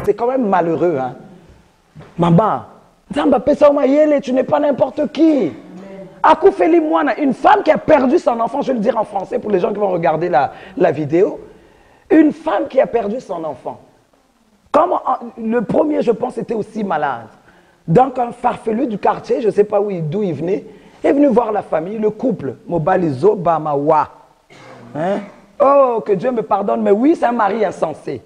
C'est quand même malheureux, hein. Maman, tu n'es pas n'importe qui. Akoufeli Mouana, une femme qui a perdu son enfant, je vais le dire en français pour les gens qui vont regarder la vidéo. Une femme qui a perdu son enfant. Comme le premier, je pense, était aussi malade. Donc un farfelu du quartier, je ne sais pas d'où il venait, est venu voir la famille, le couple. Mobalizo Bamawa. Hein? Oh, que Dieu me pardonne, mais oui, c'est un mari insensé.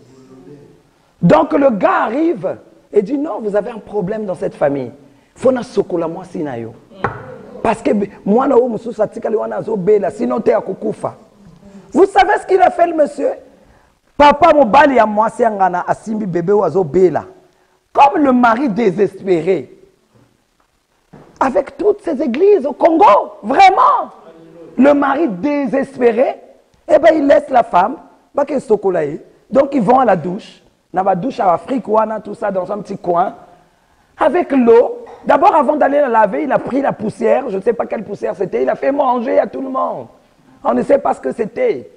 Donc le gars arrive et dit non, vous avez un problème dans cette famille. Faut na sokola moi sinayo. Parce que moi na musu satikali wana zobela sinon te akukufa. Vous savez ce qu'il a fait le monsieur? Papa mobali ya moi ngana asimbi bébé ozo bela. Comme le mari désespéré. Avec toutes ces églises au Congo, vraiment. Le mari désespéré, eh ben il laisse la femme, bah que sokolaye. Donc ils vont à la douche. Dans la douche à Afrique, tout ça dans un petit coin, avec l'eau. D'abord, avant d'aller la laver, il a pris la poussière, je ne sais pas quelle poussière c'était, il a fait manger à tout le monde. On ne sait pas ce que c'était.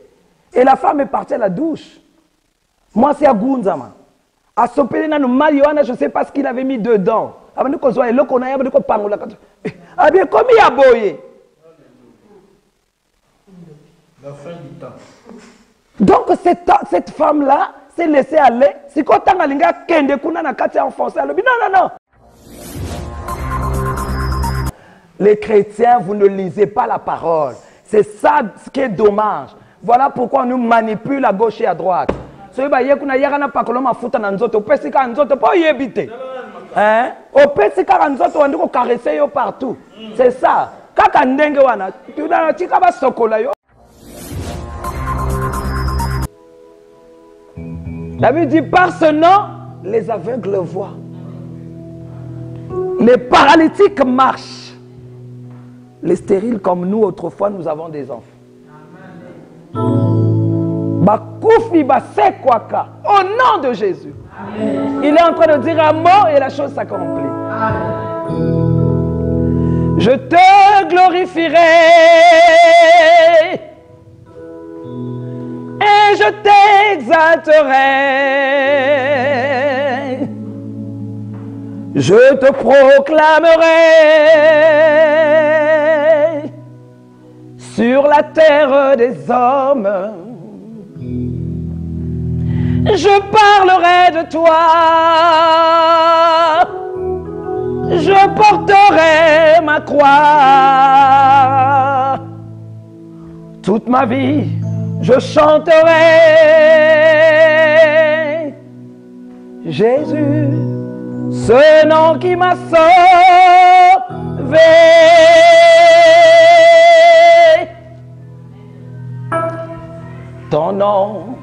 Et la femme est partie à la douche. Moi, c'est à Gounzama. À Sopelena, je ne sais pas ce qu'il avait mis dedans. Ah bien, comme il a boyé. La fin du temps. Donc, cette femme-là, s'est laissé aller. Si quand on a linga kende kuna na kati enfoncé non non non. Les chrétiens, vous ne lisez pas la parole. C'est ça ce qui est dommage. Voilà pourquoi on nous manipule à gauche et à droite. So ba ye kuna yaka na pakolo mafuta na nzoto, pesika nzoto po yebite. Hein? O pesika nzoto on ndiko caresser yo partout. C'est ça. Kaka ndenge wana, tu na tika ba sokola yo. David dit, par ce nom, les aveugles voient. Les paralytiques marchent. Les stériles comme nous, autrefois, nous avons des enfants. Bakoufi Basekwaka, au nom de Jésus. Amen. Il est en train de dire un mot et la chose s'accomplit. Je te glorifierai. Et je t'exalterai, je te proclamerai sur la terre des hommes. Je parlerai de toi, je porterai ma croix. Toute ma vie, je chanterai Jésus, ce nom qui m'a sauvé. Ton nom,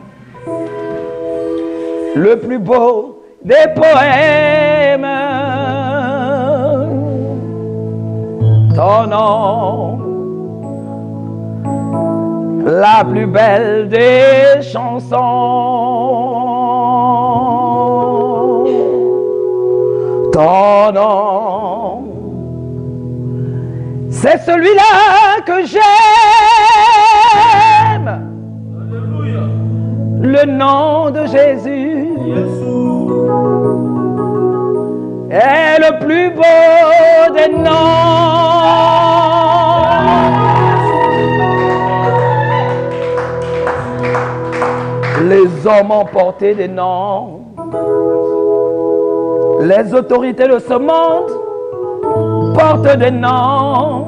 le plus beau des poèmes. Ton nom, la plus belle des chansons. Ton nom, c'est celui-là que j'aime. Alléluia. Le nom de Jésus est le plus beau des noms. Les hommes ont porté des noms. Les autorités de ce monde portent des noms.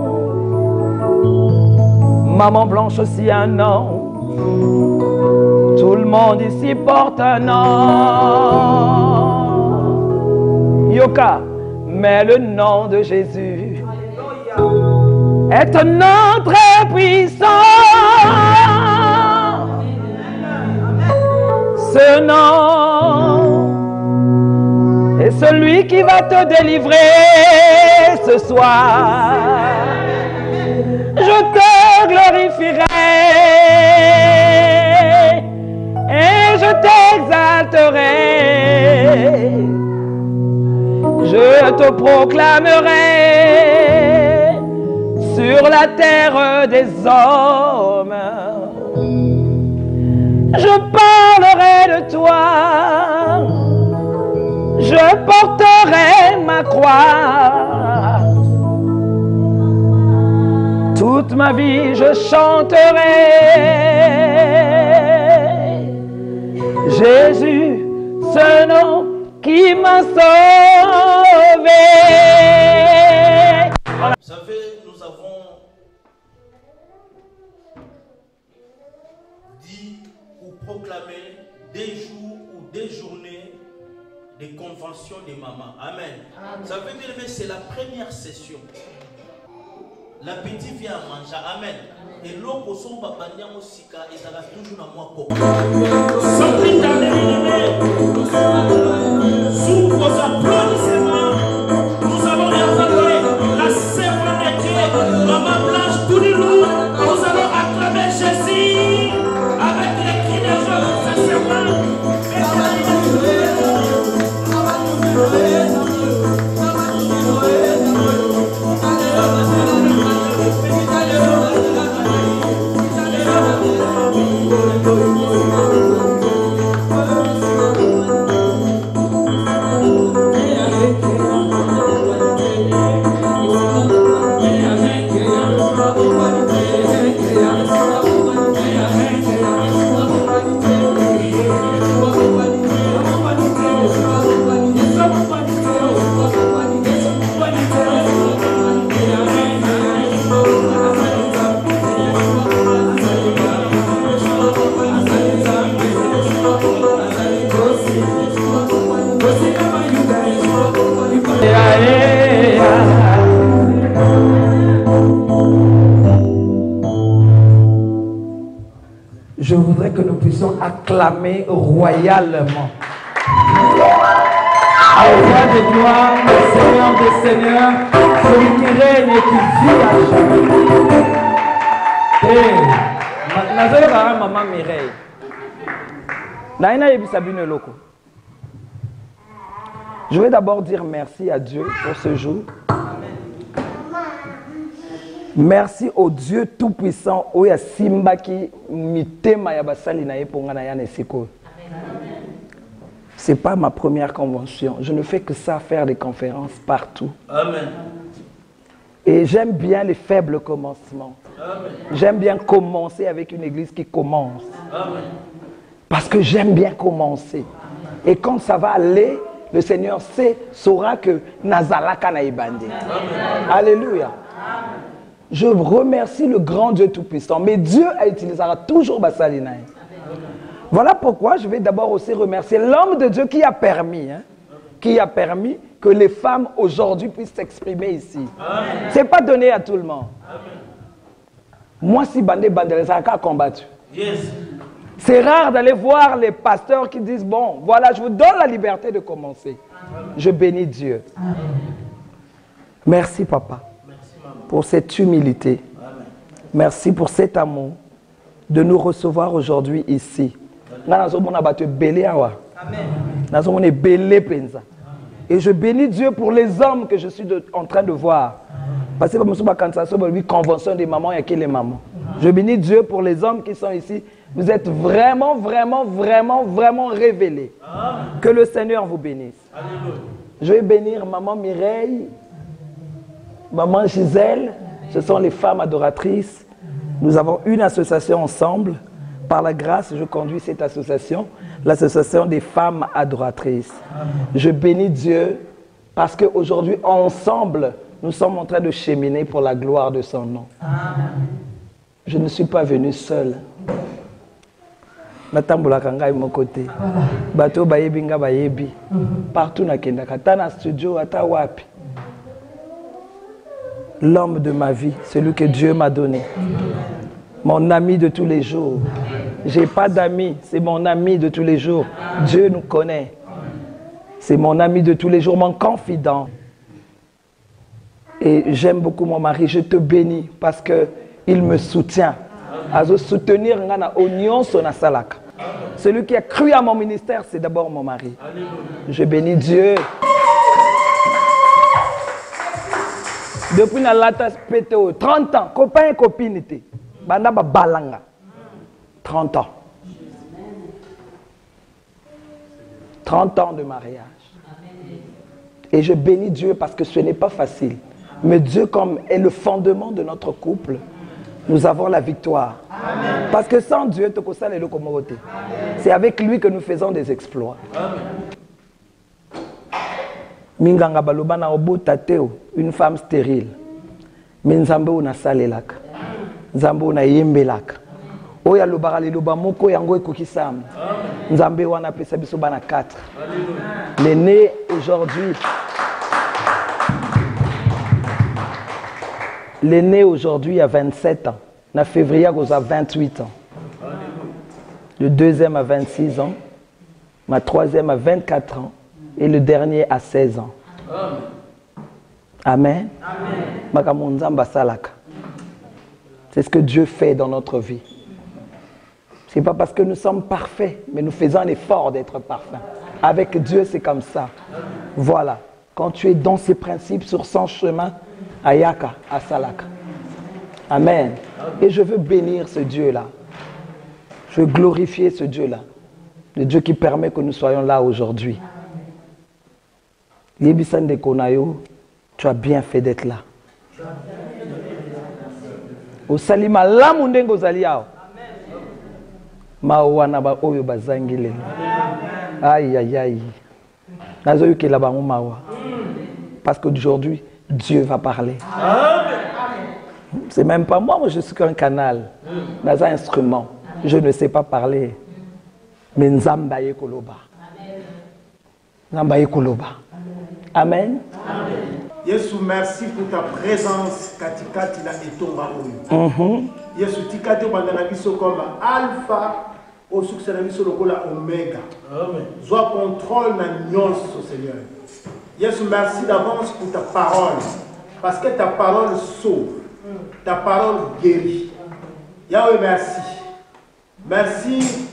Maman Blanche aussi a un nom. Tout le monde ici porte un nom. Yoka, mais le nom de Jésus est un nom très puissant. Ce nom celui qui va te délivrer ce soir. Je te glorifierai et je t'exalterai. Je te proclamerai sur la terre des hommes. Je parlerai de toi, je porterai ma croix. Toute ma vie je chanterai Jésus, ce nom qui m'a sauvé. Vous savez, nous avons dit ou proclamé des jours ou des journées de convention des mamans. Amen. Vous savez, bien aimé, c'est la première session. L'appétit vient à manger. Amen. Et l'eau au son papa nyamo sika et ça va toujours à moi coco. Sans plus tarder, sous vos applaudissements, nous allons entendre la servante de Dieu, Maman Blanche Tounilou. Nous allons acclamer Jésus avec les cris de joie de sa servante. Je voudrais que nous puissions acclamer royalement. Au roi de gloire, le Seigneur des Seigneurs, celui qui règne et qui vit à jamais. Maman Mireille. Je vais d'abord dire merci à Dieu pour ce jour. Merci au Dieu Tout-Puissant. Oya Simbaki mitema ya basali na ye ponga na yana siko. C'est pas ma première convention. Je ne fais que ça, faire des conférences partout. Amen. Et j'aime bien les faibles commencements. J'aime bien commencer avec une église qui commence. Amen. Parce que j'aime bien commencer. Et quand ça va aller, le Seigneur saura que Nazalaka na ibandi. Alléluia. Je remercie le grand Dieu Tout-Puissant. Mais Dieu utilisera toujours Basalinaï. Voilà pourquoi je vais d'abord aussi remercier l'homme de Dieu qui a permis que les femmes aujourd'hui puissent s'exprimer ici. Ce n'est pas donné à tout le monde. Amen. Moi, si Bandé Bandé, ça a combattu. Yes. C'est rare d'aller voir les pasteurs qui disent, bon, voilà, je vous donne la liberté de commencer. Amen. Je bénis Dieu. Amen. Merci, papa. Pour cette humilité. Amen. Merci pour cet amour de nous recevoir aujourd'hui ici. Et je bénis Dieu pour les hommes que je suis en train de voir. Parce que convention des mamans, il y a que les mamans. Je bénis Dieu pour les hommes qui sont ici. Vous êtes vraiment, vraiment, vraiment, vraiment révélés. Amen. Que le Seigneur vous bénisse. Alléluia. Je vais bénir maman Mireille, maman Gisèle, ce sont les femmes adoratrices. Nous avons une association ensemble. Par la grâce, je conduis cette association, l'association des femmes adoratrices. Amen. Je bénis Dieu parce qu'aujourd'hui, ensemble, nous sommes en train de cheminer pour la gloire de son nom. Amen. Je ne suis pas venu seul. Mon côté. Bato bayebi nga bayebi. Partout na kendaka, tana studio ata wapi. L'homme de ma vie, celui que Dieu m'a donné. Mon ami de tous les jours. J'ai pas d'amis, c'est mon ami de tous les jours. Dieu nous connaît. C'est mon ami de tous les jours, mon confident. Et j'aime beaucoup mon mari. Je te bénis parce qu'il me soutient. À soutenir Salaka. Celui qui a cru à mon ministère, c'est d'abord mon mari. Je bénis Dieu. Depuis la lata PTO, 30 ans, copain et copine étaient. Banaba balanga. 30 ans. 30 ans de mariage. Et je bénis Dieu parce que ce n'est pas facile. Mais Dieu, comme est le fondement de notre couple, nous avons la victoire. Amen. Parce que sans Dieu, c'est avec lui que nous faisons des exploits. Minganga balobana obo tateo, une femme stérile. Mais nzambe una salelaka. Nzambe una yembelaka. Oya lobara loba moko yango ekokisam. Nzambe wana pesa biso bana 4. L'aîné aujourd'hui. L'aîné aujourd'hui a 27 ans. En février, il a 28 ans. Le deuxième a 26 ans. Ma troisième a 24 ans. Et le dernier a 16 ans. Amen. C'est ce que Dieu fait dans notre vie. Ce n'est pas parce que nous sommes parfaits, mais nous faisons un effort d'être parfaits. Avec Dieu, c'est comme ça. Voilà. Quand tu es dans ses principes, sur son chemin, Ayaka, Asalaka. Amen. Et je veux bénir ce Dieu-là. Je veux glorifier ce Dieu-là. Le Dieu qui permet que nous soyons là aujourd'hui. Libisande Konayo, tu as bien fait d'être là. Au salima la mundengo zaliao. Mawana ba oyo bazangile. Aïe aïe aïe. Nazo yuki la ba mawa. Parce qu'aujourd'hui, Dieu va parler. C'est même pas moi, je suis qu'un canal, dans un instrument. Je ne sais pas parler. Mais Nzambaye Koloba. Nzambaye Koloba. Amen. Yesu, merci pour ta présence. Katikati la etonga oyo. Yesu, tikate bandana biso comme alpha au succès na biso lokola oméga. Amen. Sois contrôle na nyonso, Seigneur. Yesu, merci d'avance pour ta parole. Parce que ta parole sauve. Ta parole guérit. Yahweh, merci. Merci,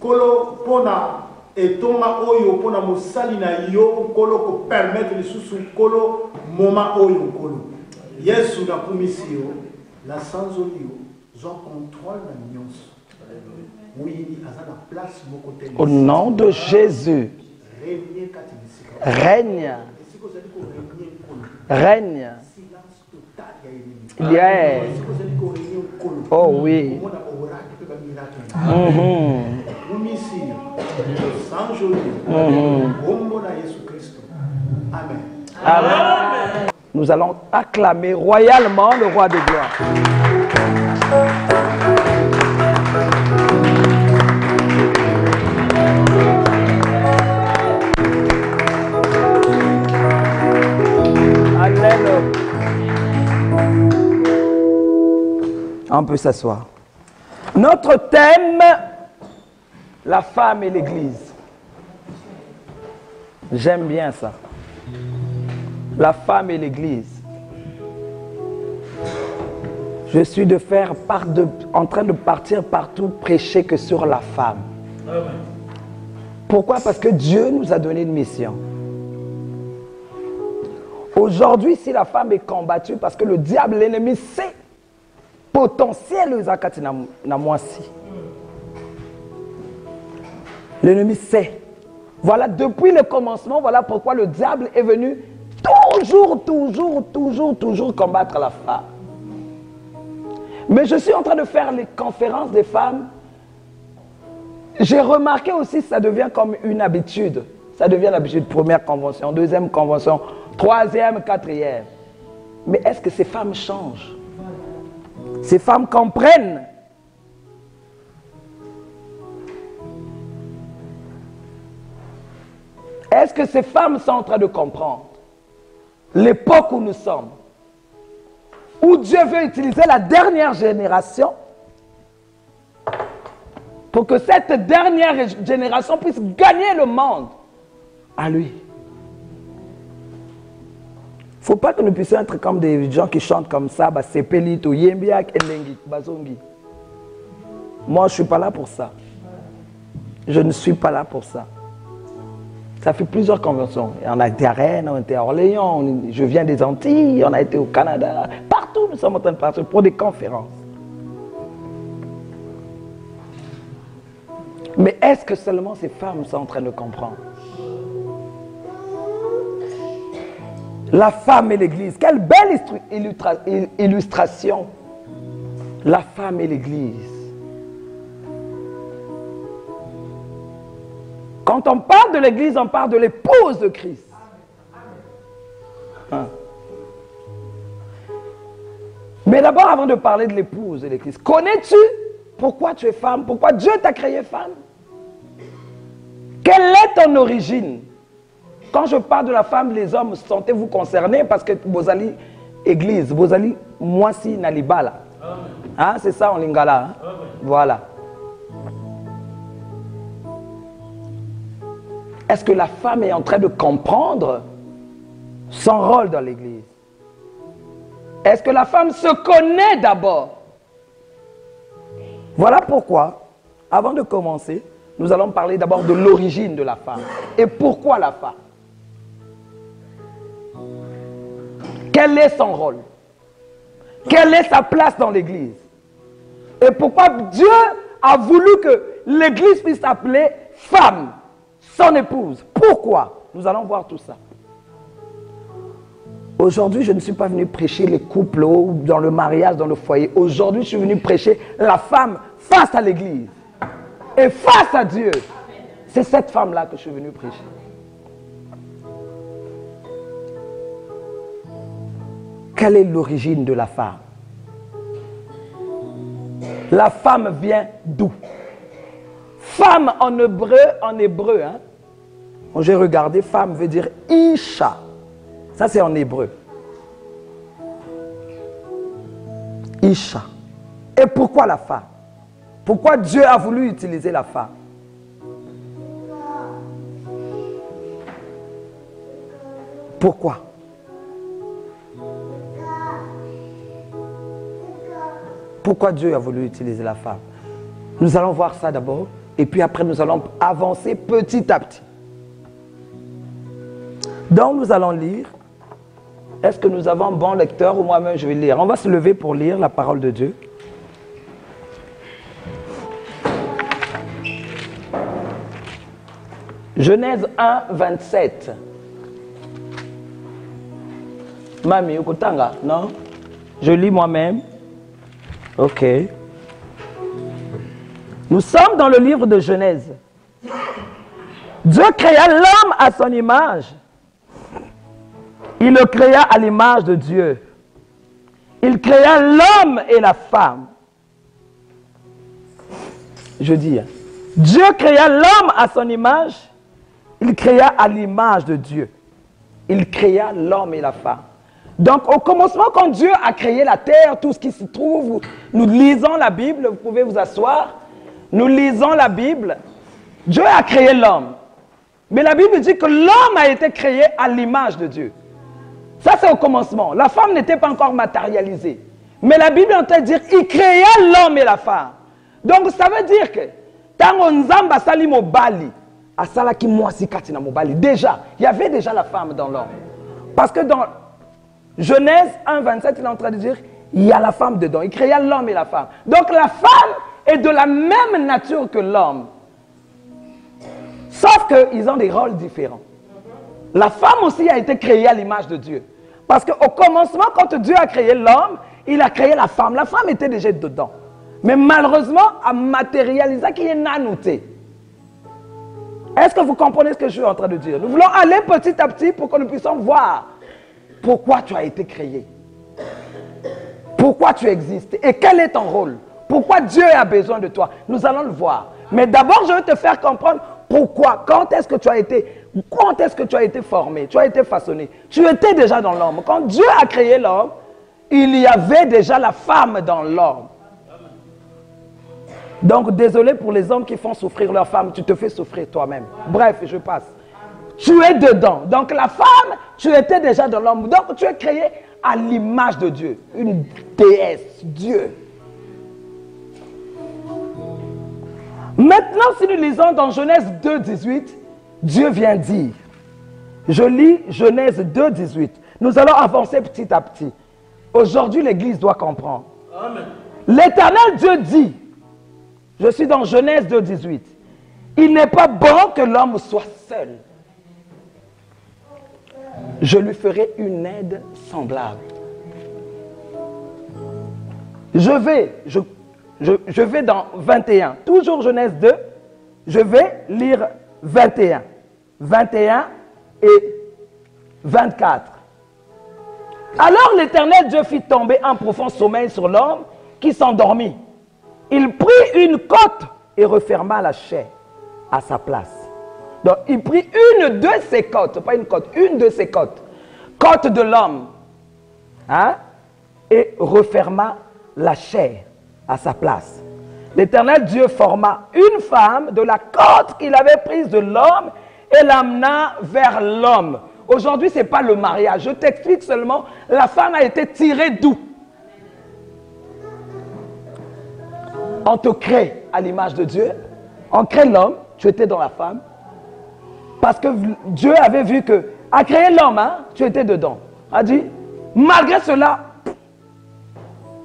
Kolo, Pona, et Thomas Oyo, Pona Moussali na yo, Kolo, ko permettre les sous Kolo, Moma Oyo, Kolo. Yesu, na Pumisio, la sans Oyo, j'en contrôle la nuance. Oui, à la place, mon côté. Au nom de Jésus, règne. Règne. Yes. Oh oui. Amen. Nous allons acclamer royalement le roi de gloire. Alléluia. On peut s'asseoir. Notre thème, la femme et l'église. J'aime bien ça. La femme et l'église. Je suis en train de partir partout prêcher que sur la femme. Pourquoi? Parce que Dieu nous a donné une mission. Aujourd'hui, si la femme est combattue, parce que le diable, l'ennemi, sait potentiel zakati na moisi. L'ennemi sait. Voilà, depuis le commencement, voilà pourquoi le diable est venu toujours combattre la femme. Mais je suis en train de faire les conférences des femmes. J'ai remarqué aussi que ça devient comme une habitude. Ça devient l'habitude. Première convention, deuxième convention, troisième, quatrième. Mais est-ce que ces femmes changent? Ces femmes comprennent. Est-ce que ces femmes sont en train de comprendre l'époque où nous sommes, où Dieu veut utiliser la dernière génération pour que cette dernière génération puisse gagner le monde à lui. faut pas que nous puissions être comme des gens qui chantent comme ça, bah, c'est pelito, yembiak, elengi, bazongi. Moi, je ne suis pas là pour ça. Je ne suis pas là pour ça. Ça fait plusieurs conventions. On a été à Rennes, on a été à Orléans, je viens des Antilles, on a été au Canada. Partout, nous sommes en train de partir pour des conférences. Mais est-ce que seulement ces femmes sont en train de comprendre? La femme et l'Église. Quelle belle illustration. La femme et l'Église. Quand on parle de l'Église, on parle de l'épouse de Christ. Hein? Mais d'abord, avant de parler de l'épouse de l'Église, connais-tu pourquoi tu es femme? Pourquoi Dieu t'a créé femme? Quelle est ton origine? Quand je parle de la femme, les hommes, sentez-vous concernés parce que vous allez église, vous allez moisi nalibala. Hein, c'est ça en lingala. Hein? Voilà. Est-ce que la femme est en train de comprendre son rôle dans l'église? Est-ce que la femme se connaît d'abord? Voilà pourquoi, avant de commencer, nous allons parler d'abord de l'origine de la femme. Et pourquoi la femme? Quel est son rôle? Quelle est sa place dans l'église? Et pourquoi Dieu a voulu que l'église puisse s'appeler femme, son épouse? Pourquoi? Nous allons voir tout ça. Aujourd'hui, je ne suis pas venu prêcher les couples dans le mariage, dans le foyer. Aujourd'hui, je suis venu prêcher la femme face à l'église et face à Dieu. C'est cette femme-là que je suis venu prêcher. Quelle est l'origine de la femme? La femme vient d'où? Femme en hébreu, hein? J'ai regardé, femme veut dire Isha. Ça c'est en hébreu. Isha. Et pourquoi la femme? Pourquoi Dieu a voulu utiliser la femme? Pourquoi? Pourquoi Dieu a voulu utiliser la femme? Nous allons voir ça d'abord, et puis après nous allons avancer petit à petit. Donc nous allons lire. Est-ce que nous avons un bon lecteur ou moi-même je vais lire? On va se lever pour lire la parole de Dieu. Genèse 1, 27. Mami, ukutanga, non? Je lis moi-même. Ok. Nous sommes dans le livre de Genèse. Dieu créa l'homme à son image. Il le créa à l'image de Dieu. Il créa l'homme et la femme. Je dis, Dieu créa l'homme à son image. Il créa à l'image de Dieu. Il créa l'homme et la femme. Donc, au commencement, quand Dieu a créé la terre, tout ce qui se trouve, nous lisons la Bible, vous pouvez vous asseoir. Nous lisons la Bible. Dieu a créé l'homme. Mais la Bible dit que l'homme a été créé à l'image de Dieu. Ça, c'est au commencement. La femme n'était pas encore matérialisée. Mais la Bible est en train de dire qu'il créa l'homme et la femme. Donc, ça veut dire que, déjà, il y avait déjà la femme dans l'homme. Parce que dans Genèse 1, 27, il est en train de dire, il y a la femme dedans. Il créa l'homme et la femme. Donc, la femme est de la même nature que l'homme. Sauf qu'ils ont des rôles différents. La femme aussi a été créée à l'image de Dieu. Parce qu'au commencement, quand Dieu a créé l'homme, il a créé la femme. La femme était déjà dedans. Mais malheureusement, à matérialiser qui est nanouté. Est-ce que vous comprenez ce que je suis en train de dire? Nous voulons aller petit à petit pour que nous puissions voir pourquoi tu as été créé. Pourquoi tu existes et quel est ton rôle. Pourquoi Dieu a besoin de toi. Nous allons le voir. Mais d'abord, je vais te faire comprendre pourquoi. Quand est-ce que tu as été formé, tu as été façonné. Tu étais déjà dans l'homme. Quand Dieu a créé l'homme, il y avait déjà la femme dans l'homme. Donc, désolé pour les hommes qui font souffrir leur femme, tu te fais souffrir toi-même. Bref, je passe. Tu es dedans. Donc la femme, tu étais déjà dans l'homme. Donc tu es créé à l'image de Dieu. Une déesse, Dieu. Maintenant, si nous lisons dans Genèse 2, 18, Dieu vient dire. Je lis Genèse 2, 18. Nous allons avancer petit à petit. Aujourd'hui, l'Église doit comprendre. L'Éternel Dieu dit, je suis dans Genèse 2, 18, il n'est pas bon que l'homme soit seul. Je lui ferai une aide semblable. Je vais dans 21, toujours Genèse 2, je vais lire 21 et 24. Alors l'Éternel Dieu fit tomber un profond sommeil sur l'homme qui s'endormit. Il prit une côte et referma la chair à sa place. Donc il prit une de ses côtes, pas une côte, une de ses côtes, côte de l'homme, hein, et referma la chair à sa place. L'Éternel Dieu forma une femme de la côte qu'il avait prise de l'homme et l'amena vers l'homme. Aujourd'hui, ce n'est pas le mariage. Je t'explique seulement, la femme a été tirée d'où? On te crée à l'image de Dieu. On crée l'homme, tu étais dans la femme. Parce que Dieu avait vu que, à créer l'homme, hein, tu étais dedans. A dit, malgré cela,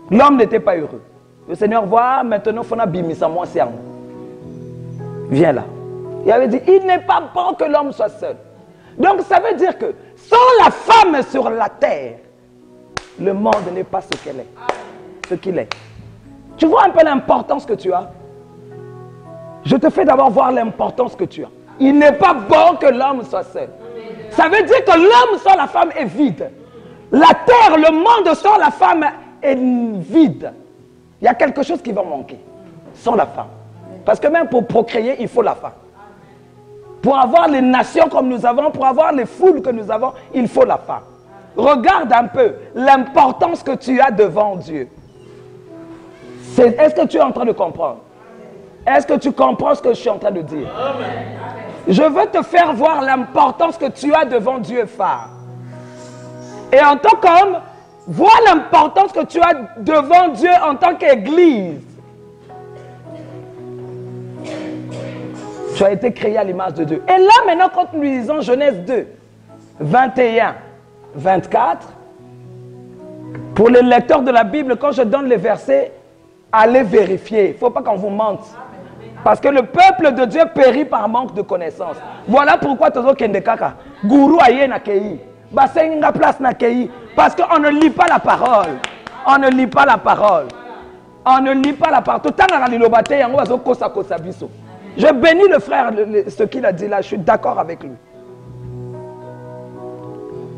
l'homme n'était pas heureux. Le Seigneur voit, maintenant, il faut bimisa moi c'est viens là. Il avait dit, il n'est pas bon que l'homme soit seul. Donc ça veut dire que sans la femme sur la terre, le monde n'est pas ce qu'elle est, ce qu'il est. Tu vois un peu l'importance que tu as? Je te fais d'abord voir l'importance que tu as. Il n'est pas bon que l'homme soit seul. Ça veut dire que l'homme sans la femme est vide. La terre, le monde sans la femme est vide. Il y a quelque chose qui va manquer sans la femme. Parce que même pour procréer, il faut la femme. Pour avoir les nations comme nous avons, pour avoir les foules que nous avons, il faut la femme. Regarde un peu l'importance que tu as devant Dieu. Est-ce que tu es en train de comprendre? Est-ce que tu comprends ce que je suis en train de dire? Amen. Je veux te faire voir l'importance que tu as devant Dieu, phare. Et en tant qu'homme, vois l'importance que tu as devant Dieu en tant qu'Église. Tu as été créé à l'image de Dieu. Et là, maintenant, quand nous lisons Genèse 2, 21, 24, pour les lecteurs de la Bible, quand je donne les versets, allez vérifier. Il ne faut pas qu'on vous mente. Parce que le peuple de Dieu périt par manque de connaissances. Voilà pourquoi Tozo Kendekaka, Gourou Aye Nakei, Basenga Place Nakei. Parce qu'on ne lit pas la parole. On ne lit pas la parole. On ne lit pas la parole. Tout le temps, on a dit je bénis le frère, ce qu'il a dit là, je suis d'accord avec lui.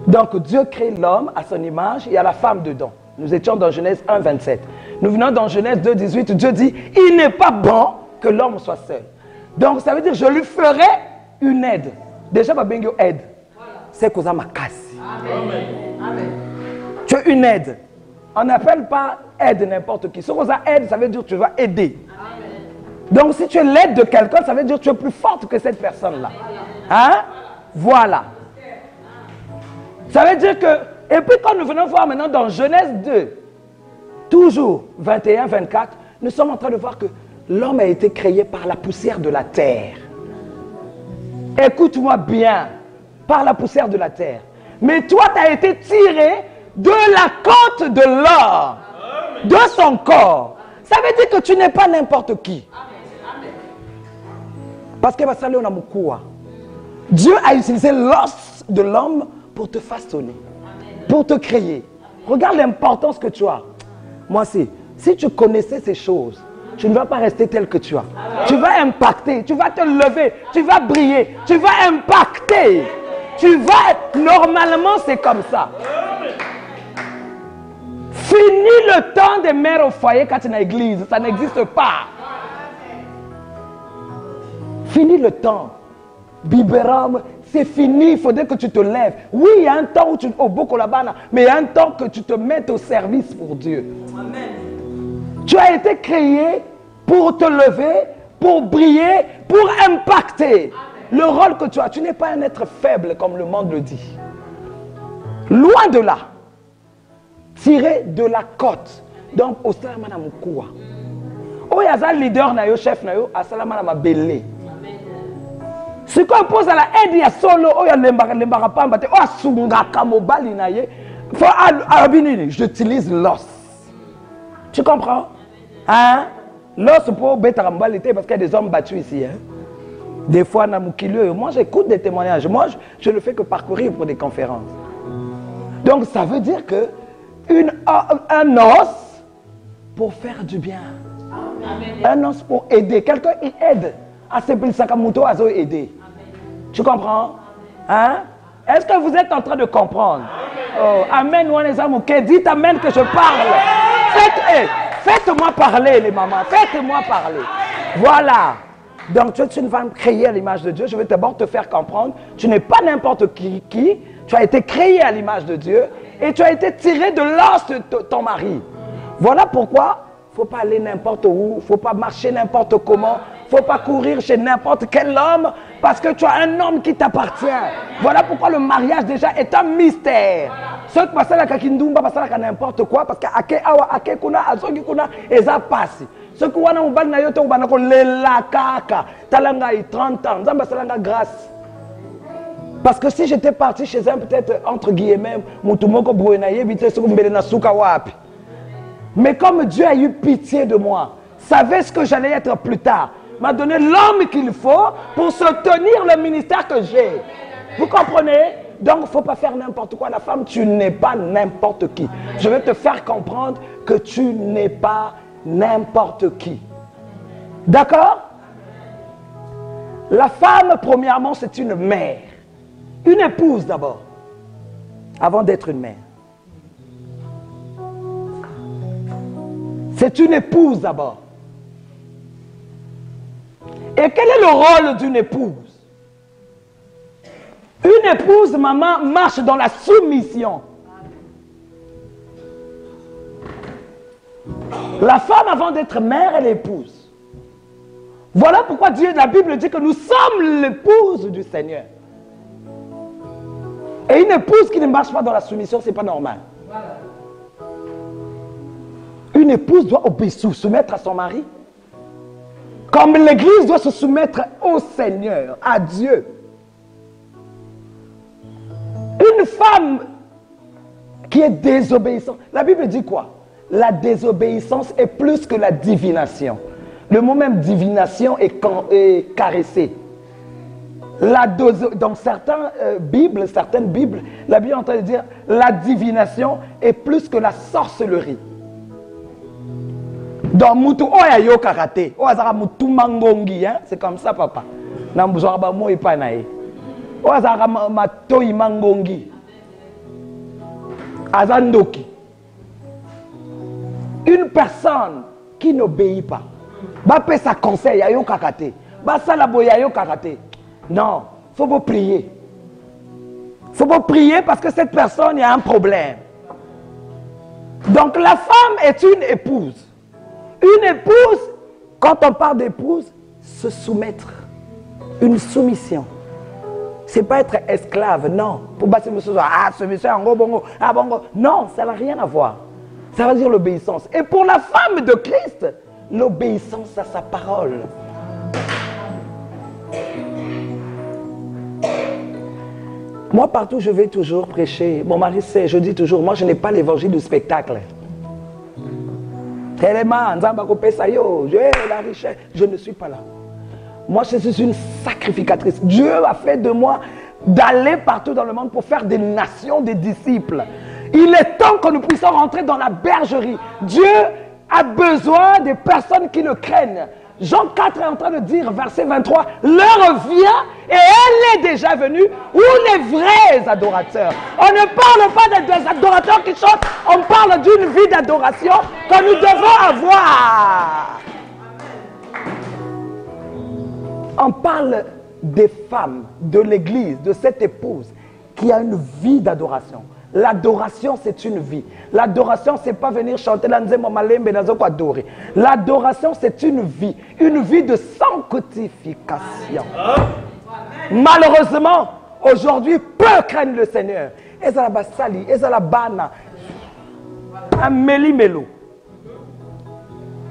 Donc Dieu crée l'homme à son image, il y a la femme dedans. Nous étions dans Genèse 1, 27. Nous venons dans Genèse 2, 18, Dieu dit, il n'est pas bon que l'homme soit seul. Donc ça veut dire, je lui ferai une aide. Déjà, Babengyo aide. C'est Koza Makasi. Amen. Tu as une aide. On n'appelle pas aide n'importe qui. Ce Koza aide, ça veut dire que tu vas aider. Amen. Donc si tu es l'aide de quelqu'un, ça veut dire que tu es plus forte que cette personne-là. Hein? Voilà. Ça veut dire que, et puis quand nous venons voir maintenant dans Genèse 2, toujours 21, 24, nous sommes en train de voir que l'homme a été créé par la poussière de la terre. Écoute-moi bien, par la poussière de la terre. Mais toi, tu as été tiré de la côte de l'homme, de son corps. Ça veut dire que tu n'es pas n'importe qui. Parce que Dieu a utilisé l'os de l'homme pour te façonner, pour te créer. Regarde l'importance que tu as. Moi, si tu connaissais ces choses, tu ne vas pas rester tel que tu as. Tu vas impacter, tu vas te lever, tu vas briller, tu vas impacter. Tu vas, normalement c'est comme ça. Fini le temps des mères au foyer quand tu es dans l'église, ça n'existe pas. Fini le temps. Biberam, c'est fini, il faudrait que tu te lèves. Oui, il y a un temps où tu au Bokolabana, mais il y a un temps que tu te mettes au service pour Dieu. Amen. Tu as été créé pour te lever, pour briller, pour impacter. Amen. le rôle que tu as. Tu n'es pas un être faible comme le monde le dit. Loin de là. Tiré de la côte. Donc, au salamana moukoua. Oh, il y a un leader, chef, à salamana ma belle. Ce qu'on pose à la aide, il y a solo, oh, il y a l'embarapamba, oh, sungaka mobali naye. J'utilise l'os. Tu comprends? Hein? L'os pour bétarambalité, parce qu'il y a des hommes battus ici. Hein? Des fois, moi j'écoute des témoignages. Moi, je ne fais que parcourir pour des conférences. Donc, ça veut dire que un os pour faire du bien. Amen. Un os pour aider. Quelqu'un il aide. À Sepil Sakamoto a aidé. Tu comprends? Hein? Est-ce que vous êtes en train de comprendre? Oh, amen. Dites amen que je parle. Faites-moi parler, les mamans. Faites-moi parler. Voilà. Donc, tu es une femme créée à l'image de Dieu. Je vais d'abord te faire comprendre. Tu n'es pas n'importe qui. Tu as été créé à l'image de Dieu. Et tu as été tiré de l'os de ton mari. Voilà pourquoi il ne faut pas aller n'importe où. Il ne faut pas marcher n'importe comment. Il ne faut pas courir chez n'importe quel homme. Parce que tu as un homme qui t'appartient. Voilà pourquoi le mariage déjà est un mystère. Ceux qui passent à la kakindumba, passent à n'importe quoi. Parce que ake kuna, azongi kuna, eza passi. Ceux qui wana mubali na yote ubana ko lela kaka. Talanga 30 ans. Nzamba salanga grâce. Parce que si j'étais parti chez un peut-être entre guillemets, mutumoko bruenaye bite soko mbele na suka wapi. Mais comme Dieu a eu pitié de moi, savait ce que j'allais être plus tard, m'a donné l'homme qu'il faut pour soutenir le ministère que j'ai. Vous comprenez? Donc, il ne faut pas faire n'importe quoi. La femme, tu n'es pas n'importe qui. Je vais te faire comprendre que tu n'es pas n'importe qui. D'accord? La femme, premièrement, c'est une mère. Une épouse d'abord, avant d'être une mère. C'est une épouse d'abord. Et quel est le rôle d'une épouse? Une épouse, maman, marche dans la soumission. La femme, avant d'être mère, elle est épouse. Voilà pourquoi Dieu, la Bible dit que nous sommes l'épouse du Seigneur. Et une épouse qui ne marche pas dans la soumission, ce n'est pas normal. Une épouse doit se soumettre à son mari. Comme l'église doit se soumettre au Seigneur, à Dieu. Une femme qui est désobéissante. La Bible dit quoi? La désobéissance est plus que la divination. Le mot même divination est caressé. Dans certaines Bibles, la Bible est en train de dire la divination est plus que la sorcellerie. Dans Moutou, yo karaté, Moutou mangongi, c'est comme ça, papa. Nambuzoraba mo ipanae. Azara matoi mangongi. Azandoki. Une personne qui n'obéit pas, va faire sa conseil, yo karaté. Va salaboya yo karaté. Non, il faut pas prier. Il faut pas prier parce que cette personne, il y a un problème. Donc la femme est une épouse. Une épouse, quand on parle d'épouse, se soumettre. Une soumission. Ce n'est pas être esclave, non. Pour passer monsieur, soumission, bongo, bongo. Non, ça n'a rien à voir. Ça veut dire l'obéissance. Et pour la femme de Christ, l'obéissance à sa parole. Moi, partout, je vais toujours prêcher. Mon mari sait, je dis toujours, moi, je n'ai pas l'évangile du spectacle. Je ne suis pas là. Moi, je suis une sacrificatrice. Dieu a fait de moi d'aller partout dans le monde pour faire des nations, des disciples. Il est temps que nous puissions rentrer dans la bergerie. Dieu a besoin des personnes qui le craignent. Jean 4 est en train de dire, verset 23, l'heure vient et elle est déjà venue où les vrais adorateurs. On ne parle pas des adorateurs qui chantent, on parle d'une vie d'adoration que nous devons avoir. On parle des femmes, de l'église, de cette épouse qui a une vie d'adoration. L'adoration, c'est une vie. L'adoration, c'est pas venir chanter l'anzemo malembe nazoko adorer. L'adoration, c'est une vie de sanctification. Malheureusement, aujourd'hui, peu craignent le Seigneur. Ezala basali, ezala bana. Un meli-melo.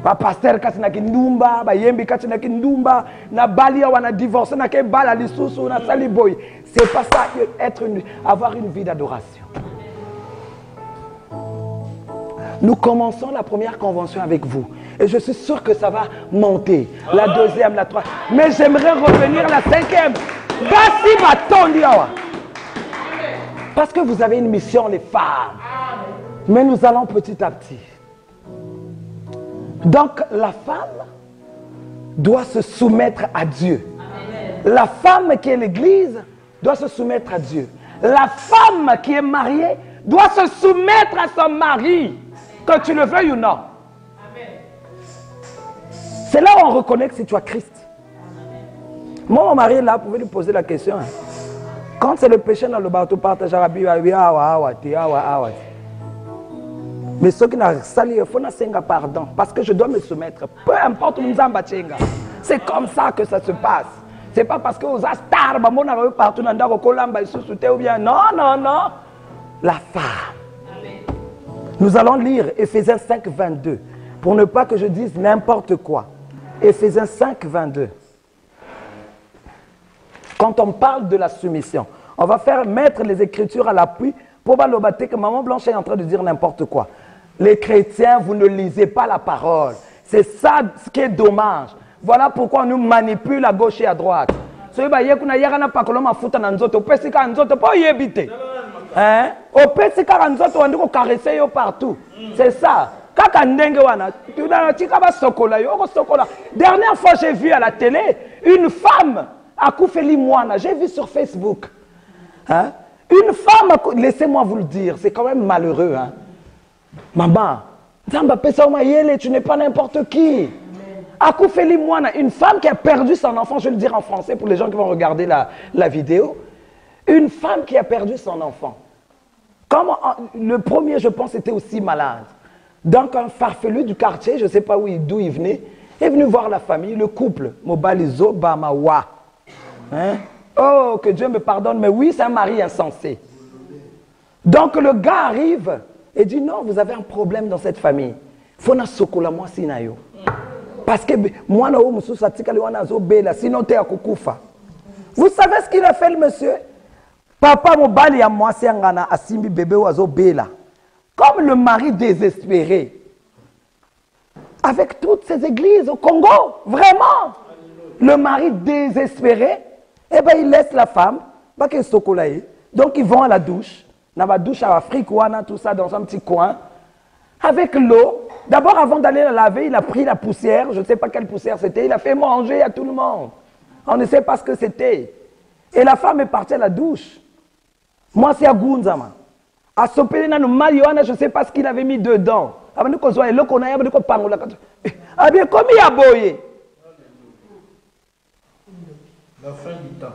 Ba pasteur katina kindumba, ba yembi katina kindumba, na balia wana divorcé, na ke bala lisusu, na sali boy. C'est pas ça avoir une vie d'adoration. Nous commençons la première convention avec vous. Et je suis sûr que ça va monter. La deuxième, la troisième. Mais j'aimerais revenir la cinquième. Parce que vous avez une mission, les femmes. Mais nous allons petit à petit. Donc, la femme doit se soumettre à Dieu. La femme qui est l'Église doit se soumettre à Dieu. La femme qui est mariée doit se soumettre à son mari, que tu le veuilles ou non. C'est là où on reconnaît que c'est toi Christ. Moi, mon mari est là, vous pouvez lui poser la question. Quand c'est le péché dans le bateau, partage à mais ceux qui n'ont sali, il faut n'a pardon. Parce que je dois me soumettre. Peu importe où nous en battons. C'est comme ça que ça se passe. C'est pas parce que vous êtes star, partout dans ou bien. Non, non, non. La femme. Nous allons lire Éphésiens 5, 22. Pour ne pas que je dise n'importe quoi. Éphésiens 5, 22. Quand on parle de la soumission, on va faire mettre les Écritures à l'appui pour balobater que Maman Blanche est en train de dire n'importe quoi. Les chrétiens, vous ne lisez pas la parole. C'est ça ce qui est dommage. Voilà pourquoi on nous manipule à gauche et à droite. Partout. C'est ça. Dernière fois, j'ai vu à la télé une femme à Koufeli Moana. J'ai vu sur Facebook. Hein? Une femme, laissez-moi vous le dire, c'est quand même malheureux. Hein? Maman, tu n'es pas n'importe qui. Akoufeli Moana, une femme qui a perdu son enfant, je vais le dire en français pour les gens qui vont regarder la vidéo. Une femme qui a perdu son enfant. Comme le premier, je pense, était aussi malade. Donc un farfelu du quartier, je ne sais pas d'où il venait, est venu voir la famille, le couple, Mobalizo Bamawa. Hein? Oh, que Dieu me pardonne, mais oui, c'est un mari insensé. Donc le gars arrive et dit non, vous avez un problème dans cette famille. Fona sokola moi sinayo. Parce que moi na musu satikali wana zobela sinon te akukufa. Vous savez ce qu'il a fait le monsieur? Papa mobali ya moi ngana asimbi bébé wazobela. Comme le mari désespéré. Avec toutes ces églises au Congo, vraiment. Le mari désespéré, eh ben il laisse la femme, donc ils vont à la douche, dans la douche à Afrique, tout ça dans un petit coin, avec l'eau. D'abord, avant d'aller la laver, il a pris la poussière, je ne sais pas quelle poussière c'était, il a fait manger à tout le monde. On ne sait pas ce que c'était. Et la femme est partie à la douche. Moi, c'est à Gunzama. À Sopelena, je ne sais pas ce qu'il avait mis dedans. Ah bien, comme il a boyé. La fin du temps.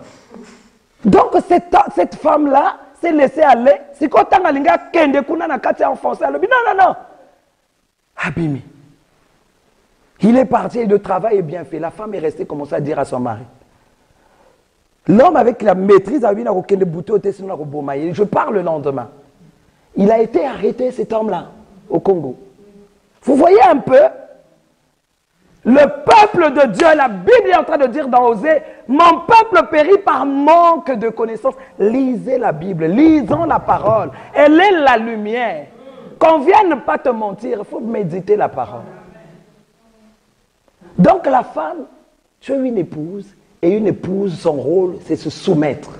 Donc cette femme-là s'est laissée aller. Si quand on a linga kende kuna na kati enfoncé, elle dit non, non, non. Abimi. Il est parti et le travail est bien fait. La femme est restée, commencer à dire à son mari. L'homme avec la maîtrise a vu na kende bouteau sinon na bomaye. Je parle le lendemain. Il a été arrêté, cet homme-là, au Congo. Vous voyez un peu? Le peuple de Dieu, la Bible est en train de dire dans Osée, mon peuple périt par manque de connaissances. Lisez la Bible, lisons la parole. Elle est la lumière. Qu'on vienne pas te mentir, il faut méditer la parole. Donc la femme, tu es une épouse, et une épouse, son rôle, c'est se soumettre.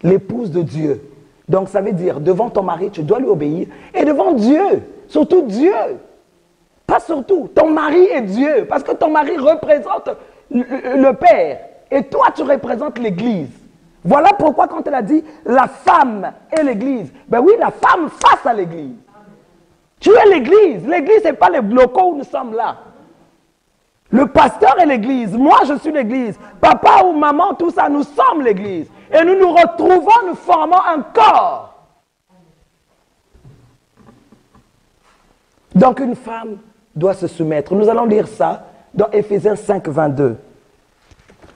L'épouse de Dieu. Donc ça veut dire, devant ton mari, tu dois lui obéir. Et devant Dieu, surtout Dieu. Pas surtout, ton mari est Dieu, parce que ton mari représente le Père, et toi tu représentes l'Église. Voilà pourquoi quand elle a dit la femme et l'Église, ben oui, la femme face à l'Église. Tu es l'Église, l'Église c'est pas les locaux où nous sommes là. Le pasteur est l'Église, moi je suis l'Église, papa ou maman, tout ça, nous sommes l'Église. Et nous nous retrouvons, nous formons un corps. Donc une femme doit se soumettre. Nous allons lire ça dans Éphésiens 5, 22.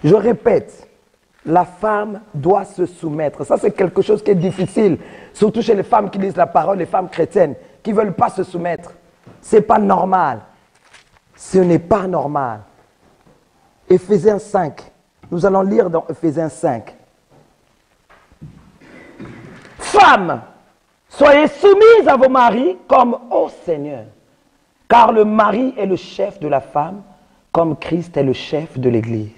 Je répète, La femme doit se soumettre. Ça, c'est quelque chose qui est difficile, surtout chez les femmes qui lisent la parole, les femmes chrétiennes, qui ne veulent pas se soumettre. Ce n'est pas normal. Ce n'est pas normal. Éphésiens 5. Nous allons lire dans Éphésiens 5. Femmes, soyez soumises à vos maris comme au Seigneur. Car le mari est le chef de la femme, comme Christ est le chef de l'Église.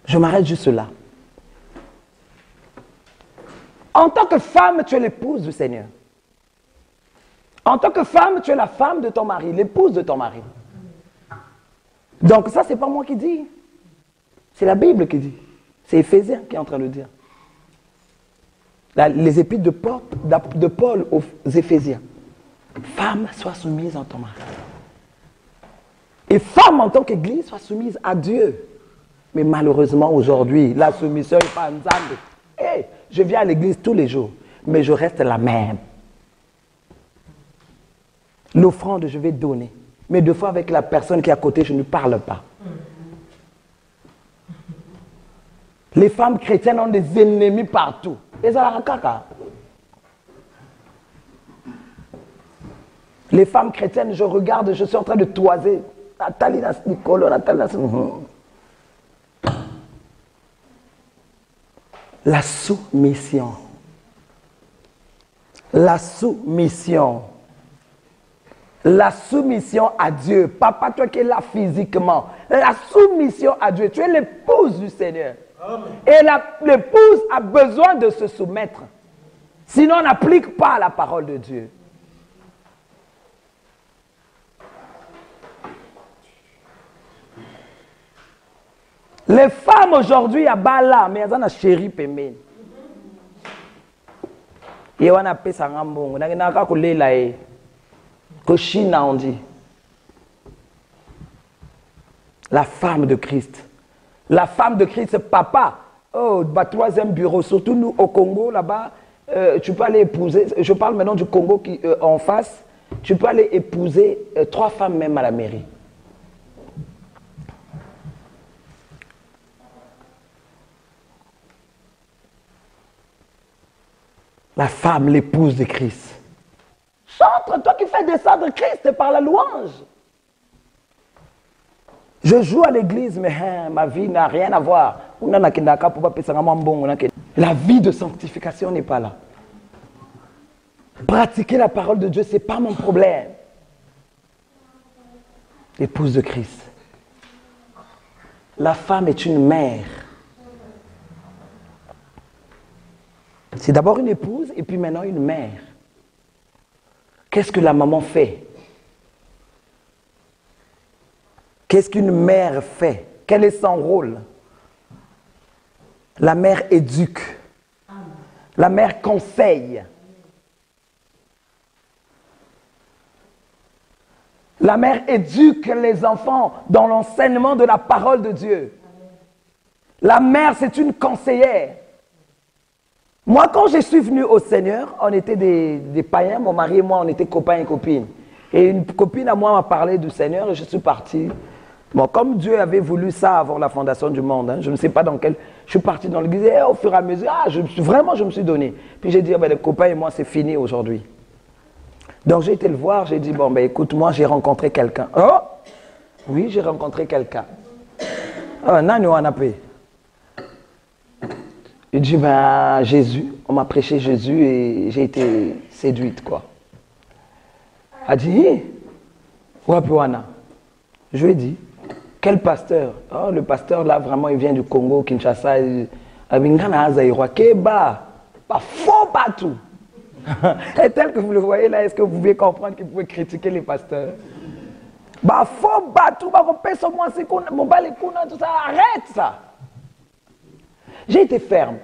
Je m'arrête juste là. En tant que femme, tu es l'épouse du Seigneur. En tant que femme, tu es la femme de ton mari, l'épouse de ton mari. Donc ça, ce n'est pas moi qui dis. C'est la Bible qui dit. C'est Éphésiens qui est en train de le dire. Les épîtres de Paul aux Éphésiens. Femme, sois soumise à ton mari. Et femme, en tant qu'église, sois soumise à Dieu. Mais malheureusement, aujourd'hui, la soumission n'est pas nzambe. Hey, je viens à l'église tous les jours, mais je reste la même. L'offrande, je vais donner. Mais deux fois avec la personne qui est à côté, je ne parle pas. Les femmes chrétiennes ont des ennemis partout. Et ça la caca. Les femmes chrétiennes, je regarde, je suis en train de toiser. Nathalie Nicolo, Nathalie. La soumission. La soumission. La soumission à Dieu. Papa, toi qui es là physiquement. La soumission à Dieu. Tu es l'épouse du Seigneur. Amen. Et l'épouse a besoin de se soumettre. Sinon, on n'applique pas la parole de Dieu. Les femmes aujourd'hui à Bala, mais elles ont un chéri pembe. Et on a appelé ça un bon. On a dit que China on dit. La femme de Christ. La femme de Christ, papa. Oh, bah, troisième bureau, surtout nous au Congo, là-bas, tu peux aller épouser, je parle maintenant du Congo qui en face, tu peux aller épouser 3 femmes même à la mairie. La femme, l'épouse de Christ. Chante, toi qui fais descendre Christ par la louange. Je joue à l'église, mais ma vie n'a rien à voir. La vie de sanctification n'est pas là. Pratiquer la parole de Dieu, ce n'est pas mon problème. L'épouse de Christ. La femme est une mère. C'est d'abord une épouse et puis maintenant une mère. Qu'est-ce que la maman fait? Qu'est-ce qu'une mère fait? Quel est son rôle? La mère éduque. La mère conseille. La mère éduque les enfants dans l'enseignement de la parole de Dieu. La mère, c'est une conseillère. Moi, quand je suis venu au Seigneur, on était des païens, mon mari et moi, on était copains et copines. Et une copine à moi m'a parlé du Seigneur et je suis parti. Bon, comme Dieu avait voulu ça avant la fondation du monde, hein, je ne sais pas dans quel... Je suis parti dans l'église et au fur et à mesure, je me suis donné. Puis j'ai dit, les copains et moi, c'est fini aujourd'hui. Donc j'ai été le voir, j'ai dit, bon, écoute, moi j'ai rencontré quelqu'un. Oh! Oui, j'ai rencontré quelqu'un. Nani Wanapé. Il dit, Jésus, on m'a prêché Jésus et j'ai été séduite, quoi. Elle a dit, Wapiwana. Je lui ai dit, quel pasteur? Oh, le pasteur là, vraiment, il vient du Congo, Kinshasa. Keba, pas faux partout. Et tel que vous le voyez là, est-ce que vous pouvez comprendre qu'il pouvait critiquer les pasteurs? Bah, faux partout, bah, tout ça, arrête ça. J'ai été ferme.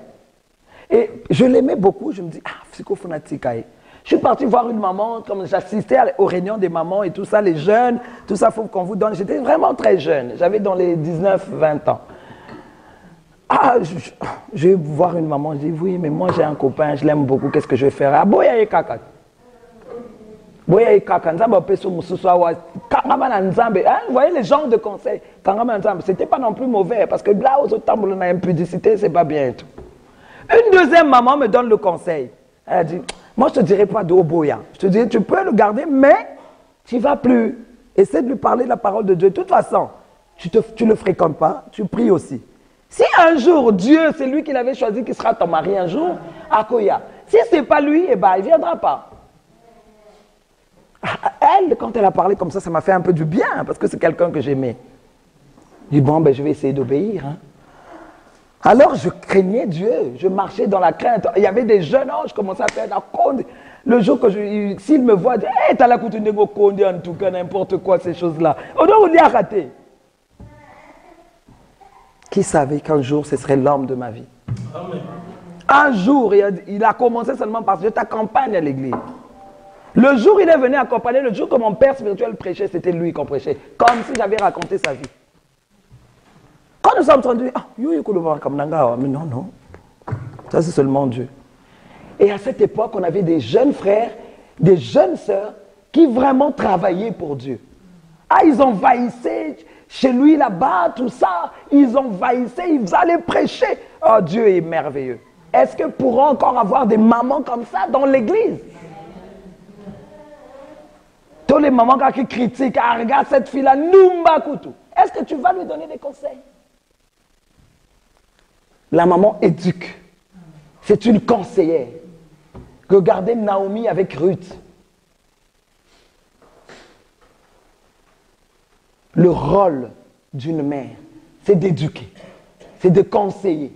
Et je l'aimais beaucoup, je me dis, psychophonatikaï. Je suis parti voir une maman, comme j'assistais aux réunions des mamans et tout ça, les jeunes, tout ça, il faut qu'on vous donne. J'étais vraiment très jeune, j'avais dans les 19-20 ans. Je vais voir une maman, je dis, oui, mais moi j'ai un copain, je l'aime beaucoup, qu'est-ce que je vais faire? Ah, bon, il y a kaka. Vous voyez les gens de conseil, c'était pas non plus mauvais, parce que là, aux autres temps, on a impudicité, c'est pas bien. Tout. Une deuxième maman me donne le conseil. Elle a dit, moi je te dirais pas d'Oboya. Je te dirais, tu peux le garder, mais tu ne vas plus. Essaie de lui parler de la parole de Dieu. De toute façon, tu ne le fréquentes pas, tu pries aussi. Si un jour, Dieu, c'est lui qui l'avait choisi, qui sera ton mari un jour, Akoya. Si ce n'est pas lui, eh ben, il ne viendra pas. Elle, quand elle a parlé comme ça m'a fait un peu du bien, parce que c'est quelqu'un que j'aimais. Je dis, bon, ben, je vais essayer d'obéir. Hein. Alors, je craignais Dieu, je marchais dans la crainte. Il y avait des jeunes, je commençais à faire la conde. Le jour que s'il me voit, dit, hey, t'as la coutume de conde en tout cas, n'importe quoi, ces choses-là. On doit vous raté. Qui savait qu'un jour, ce serait l'homme de ma vie? Amen. Un jour, il a commencé seulement parce que je t'accompagne à l'église. Le jour où il est venu accompagner, le jour que mon père spirituel prêchait, c'était lui qu'on prêchait. Comme si j'avais raconté sa vie. Quand nous sommes entendus, mais non, non. Ça, c'est seulement Dieu. Et à cette époque, on avait des jeunes frères, des jeunes sœurs qui vraiment travaillaient pour Dieu. Ah, ils envahissaient chez lui là-bas, tout ça. Ils envahissaient, ils allaient prêcher. Oh, Dieu est merveilleux. Est-ce que pourront encore avoir des mamans comme ça dans l'église? Tous les mamans qui critiquent, ah, regarde cette fille-là, Numba Koutou. Est-ce que tu vas lui donner des conseils? La maman éduque. C'est une conseillère. Regardez Naomi avec Ruth. Le rôle d'une mère, c'est d'éduquer, c'est de conseiller.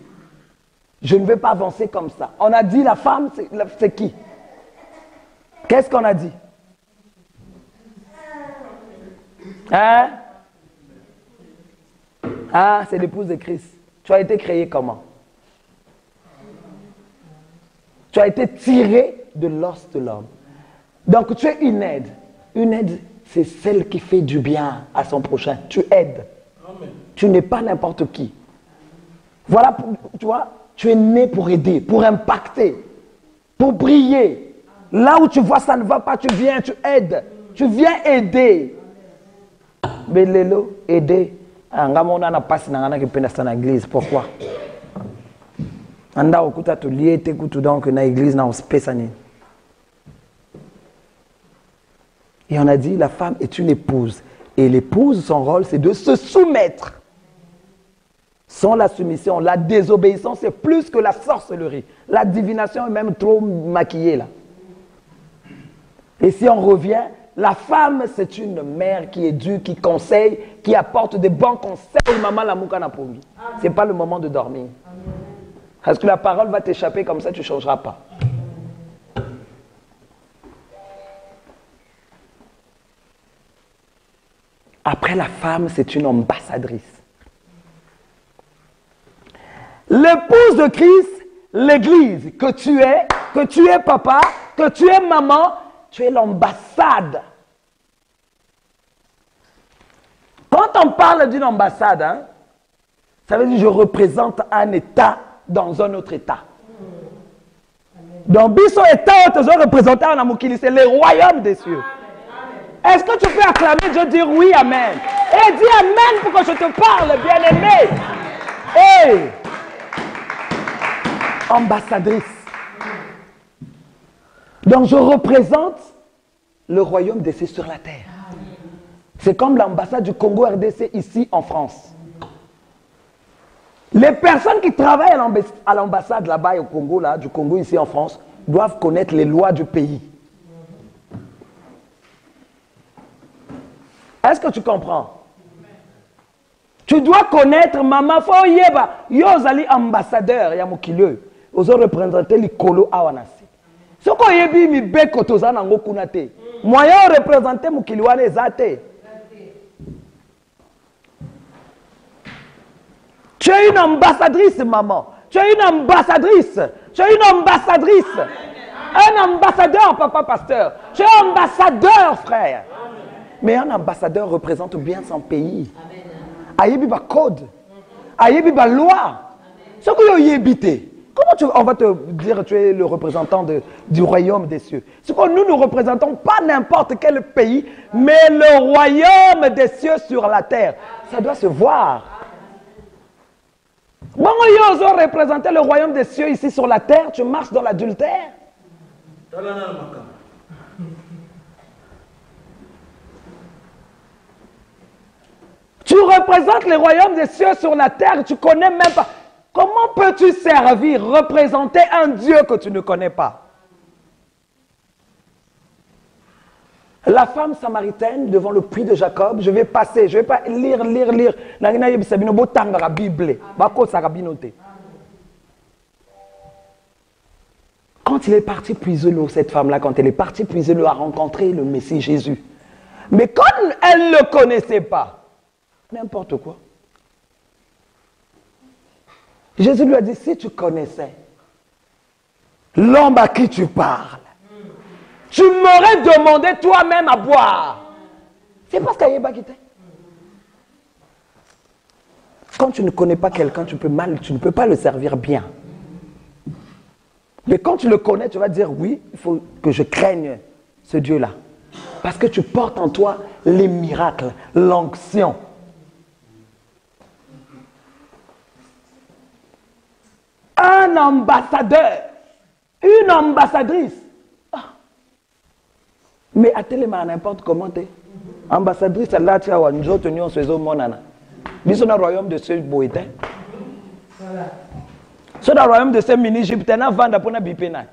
Je ne vais pas avancer comme ça. On a dit la femme, c'est qui? Qu'est-ce qu'on a dit? Hein? Ah, c'est l'épouse de Christ. Tu as été créé comment? Tu as été tiré de l'os de l'homme. Donc tu es une aide. Une aide, c'est celle qui fait du bien à son prochain. Tu aides. Amen. Tu n'es pas n'importe qui. Voilà, tu vois, tu es né pour aider, pour impacter, pour briller. Là où tu vois ça ne va pas, tu viens, tu aides. Tu viens aider. Belelo, aider. Pourquoi? Anda okuta to lié te kutu donc na église na ospesani. Et on a dit la femme est une épouse et l'épouse son rôle c'est de se soumettre. Sans la soumission, la désobéissance c'est plus que la sorcellerie. La divination est même trop maquillée là. Et si on revient, la femme c'est une mère qui éduque, qui conseille, qui apporte des bons conseils. Maman la mouka na pongi. C'est pas le moment de dormir. Parce que la parole va t'échapper comme ça, tu ne changeras pas. Après, la femme, c'est une ambassadrice. L'épouse de Christ, l'église, que tu es papa, que tu es maman, tu es l'ambassade. Quand on parle d'une ambassade, hein, ça veut dire que je représente un État dans un autre État. Donc, Bisso État, toujours représenté en Amoukili, c'est le royaume des cieux. Est-ce que tu peux acclamer Dieu, dire oui, amen? Et dis amen pour que je te parle, bien-aimé. Hey! Ambassadrice. Donc, je représente le royaume des cieux sur la terre. C'est comme l'ambassade du Congo RDC ici en France. Les personnes qui travaillent à l'ambassade là-bas au Congo, là, du Congo ici en France, doivent connaître les lois du pays. Est-ce que tu comprends? Tu dois connaître maman fo yeba yozali ambassadeur ya mokileux ozo représenter likolo awanasi. Soko yebi mi beko tozana ngokuna te. Moyen représenter mokili wana ezate. Tu es une ambassadrice, maman. Tu es une ambassadrice. Tu es une ambassadrice. Un ambassadeur, papa pasteur. Tu es ambassadeur, frère. Mais un ambassadeur représente bien son pays. Ayebi ba code. Ayebi ba loi. Ce que vous yébité. Comment on va te dire tu es le représentant du royaume des cieux? C'est quoi, nous ne représentons pas n'importe quel pays, mais le royaume des cieux sur la terre. Ça doit se voir. Bon, ils ont représenté le royaume des cieux ici sur la terre, tu marches dans l'adultère. Tu représentes le royaume des cieux sur la terre, tu ne connais même pas. Comment peux-tu servir, représenter un Dieu que tu ne connais pas? La femme samaritaine devant le puits de Jacob, je vais passer, je ne vais pas lire. Quand il est parti puiser l'eau, cette femme-là, quand elle est partie puiser l'eau, a rencontré le Messie Jésus. Mais quand elle ne le connaissait pas, n'importe quoi. Jésus lui a dit, si tu connaissais l'homme à qui tu parles, tu m'aurais demandé toi-même à boire. C'est parce qu'il y a pas quitté. Quand tu ne connais pas quelqu'un, tu ne peux pas le servir bien. Mais quand tu le connais, tu vas dire, oui, il faut que je craigne ce Dieu-là. Parce que tu portes en toi les miracles, l'onction. Un ambassadeur, une ambassadrice. Ah. Mais à Téléma, n'importe comment tu es. Ambassadrice, là, tu as un jour tenu en faisant mon nana. Nous sommes dans le royaume de ce boïtin. Voilà. Sur le royaume de ce mini-Égypte, on a vendu pour bipena.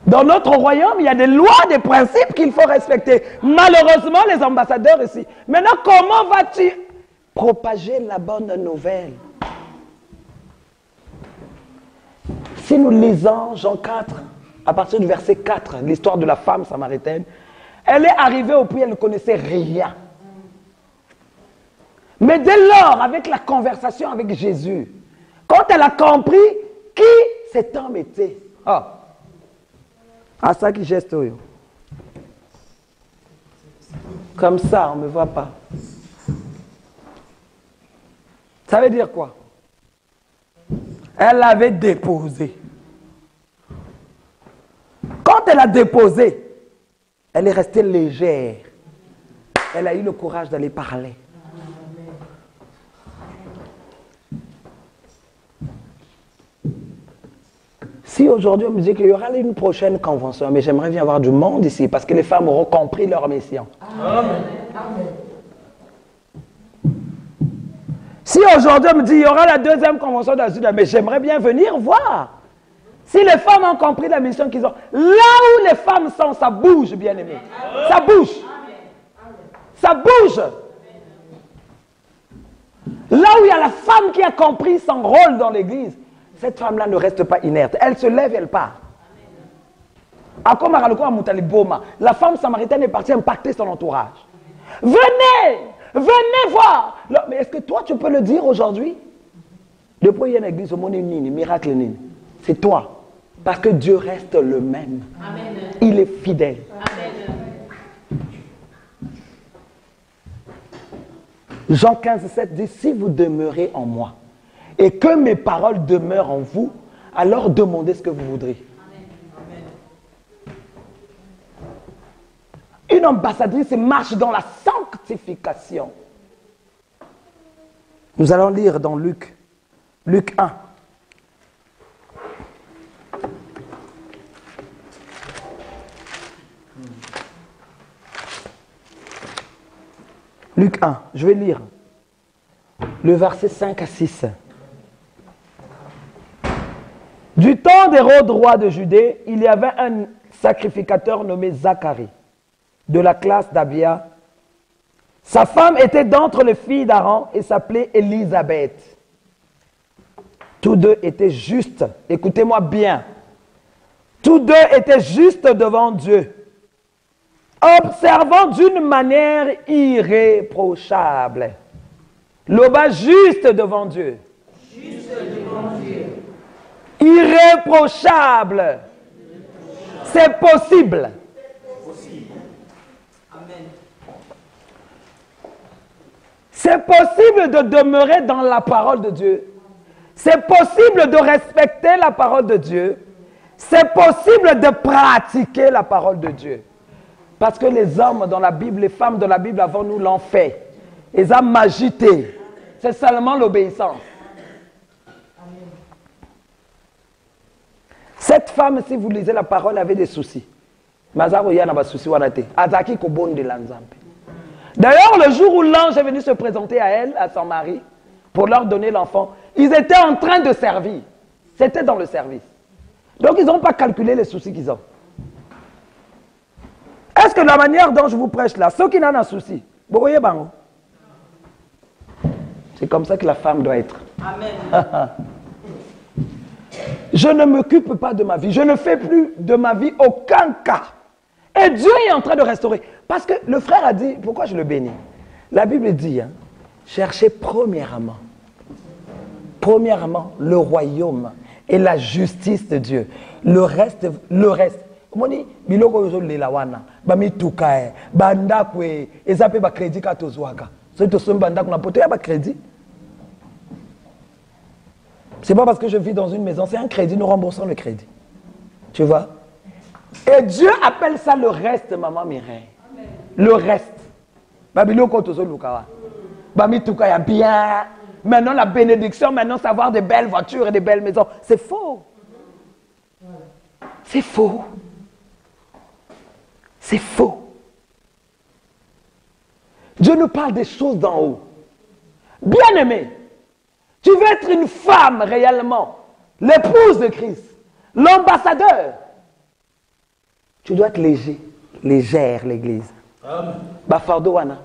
Dans notre royaume, il y a des lois, des principes qu'il faut respecter. Malheureusement, les ambassadeurs ici. Maintenant, comment vas-tu propager la bonne nouvelle? Si nous lisons Jean 4, à partir du verset 4, l'histoire de la femme samaritaine, elle est arrivée au puits, elle ne connaissait rien. Mais dès lors, avec la conversation avec Jésus, quand elle a compris qui cet homme était, à ça qui geste, comme ça, on ne me voit pas. Ça veut dire quoi? Elle l'avait déposé. Quand elle a déposé, elle est restée légère. Elle a eu le courage d'aller parler. Si aujourd'hui on me dit qu'il y aura une prochaine convention, mais j'aimerais bien avoir du monde ici, parce que les femmes auront compris leur mission. Amen. Si aujourd'hui on me dit qu'il y aura la deuxième convention d'Azul, mais j'aimerais bien venir voir. Si les femmes ont compris la mission qu'ils ont, là où les femmes sont, ça bouge, bien aimé. Ça bouge. Ça bouge. Là où il y a la femme qui a compris son rôle dans l'église, cette femme-là ne reste pas inerte. Elle se lève et elle part. La femme samaritaine est partie impacter son entourage. Venez! Venez voir! Mais est-ce que toi, tu peux le dire aujourd'hui? Depuis il y a une église, au monde est miracle nini. C'est toi. Parce que Dieu reste le même. Amen. Il est fidèle. Amen. Jean 15, 7 dit, si vous demeurez en moi, et que mes paroles demeurent en vous, alors demandez ce que vous voudrez. Amen. Une ambassadrice marche dans la sanctification. Nous allons lire dans Luc 1. Luc 1, je vais lire le verset 5 à 6. Du temps d'Hérode, roi de Judée, il y avait un sacrificateur nommé Zacharie, de la classe d'Abia. Sa femme était d'entre les filles d'Aaron et s'appelait Élisabeth. Tous deux étaient justes, écoutez-moi bien, tous deux étaient justes devant Dieu, observant d'une manière irréprochable. L'oba juste devant Dieu. Juste devant Dieu. Irréprochable. C'est possible. Amen. C'est possible de demeurer dans la parole de Dieu. C'est possible de respecter la parole de Dieu. C'est possible de pratiquer la parole de Dieu. Parce que les hommes dans la Bible, les femmes dans la Bible avant nous l'ont fait. Ils ont magité. C'est seulement l'obéissance. Cette femme, si vous lisez la parole, avait des soucis. D'ailleurs, le jour où l'ange est venu se présenter à elle, à son mari, pour leur donner l'enfant, ils étaient en train de servir. C'était dans le service. Donc, ils n'ont pas calculé les soucis qu'ils ont. Est-ce que la manière dont je vous prêche là, ceux qui n'ont un souci, vous voyez, c'est comme ça que la femme doit être. Amen. Je ne m'occupe pas de ma vie. Je ne fais plus de ma vie aucun cas. Et Dieu est en train de restaurer. Parce que le frère a dit, pourquoi je le bénis? La Bible dit, cherchez premièrement le royaume et la justice de Dieu. Le reste. Comment dit? Biloko yozo lelawana, ba mitukae, banda kwe, ezape ba crédit katozwaka. So to somba banda kuna poto ya ba crédit. C'est pas parce que je vis dans une maison, c'est un crédit, nous remboursons le crédit. Tu vois? Et Dieu appelle ça le reste, maman Mireille. Le reste. Babiloko tozo lukawa. Ba mitukaya bien. Maintenant la bénédiction, maintenant savoir des belles voitures et des belles maisons. C'est faux. C'est faux. C'est faux. Dieu nous parle des choses d'en haut. Bien-aimé, tu veux être une femme réellement, l'épouse de Christ, l'ambassadeur. Tu dois être léger, légère l'église. Bafardo wana.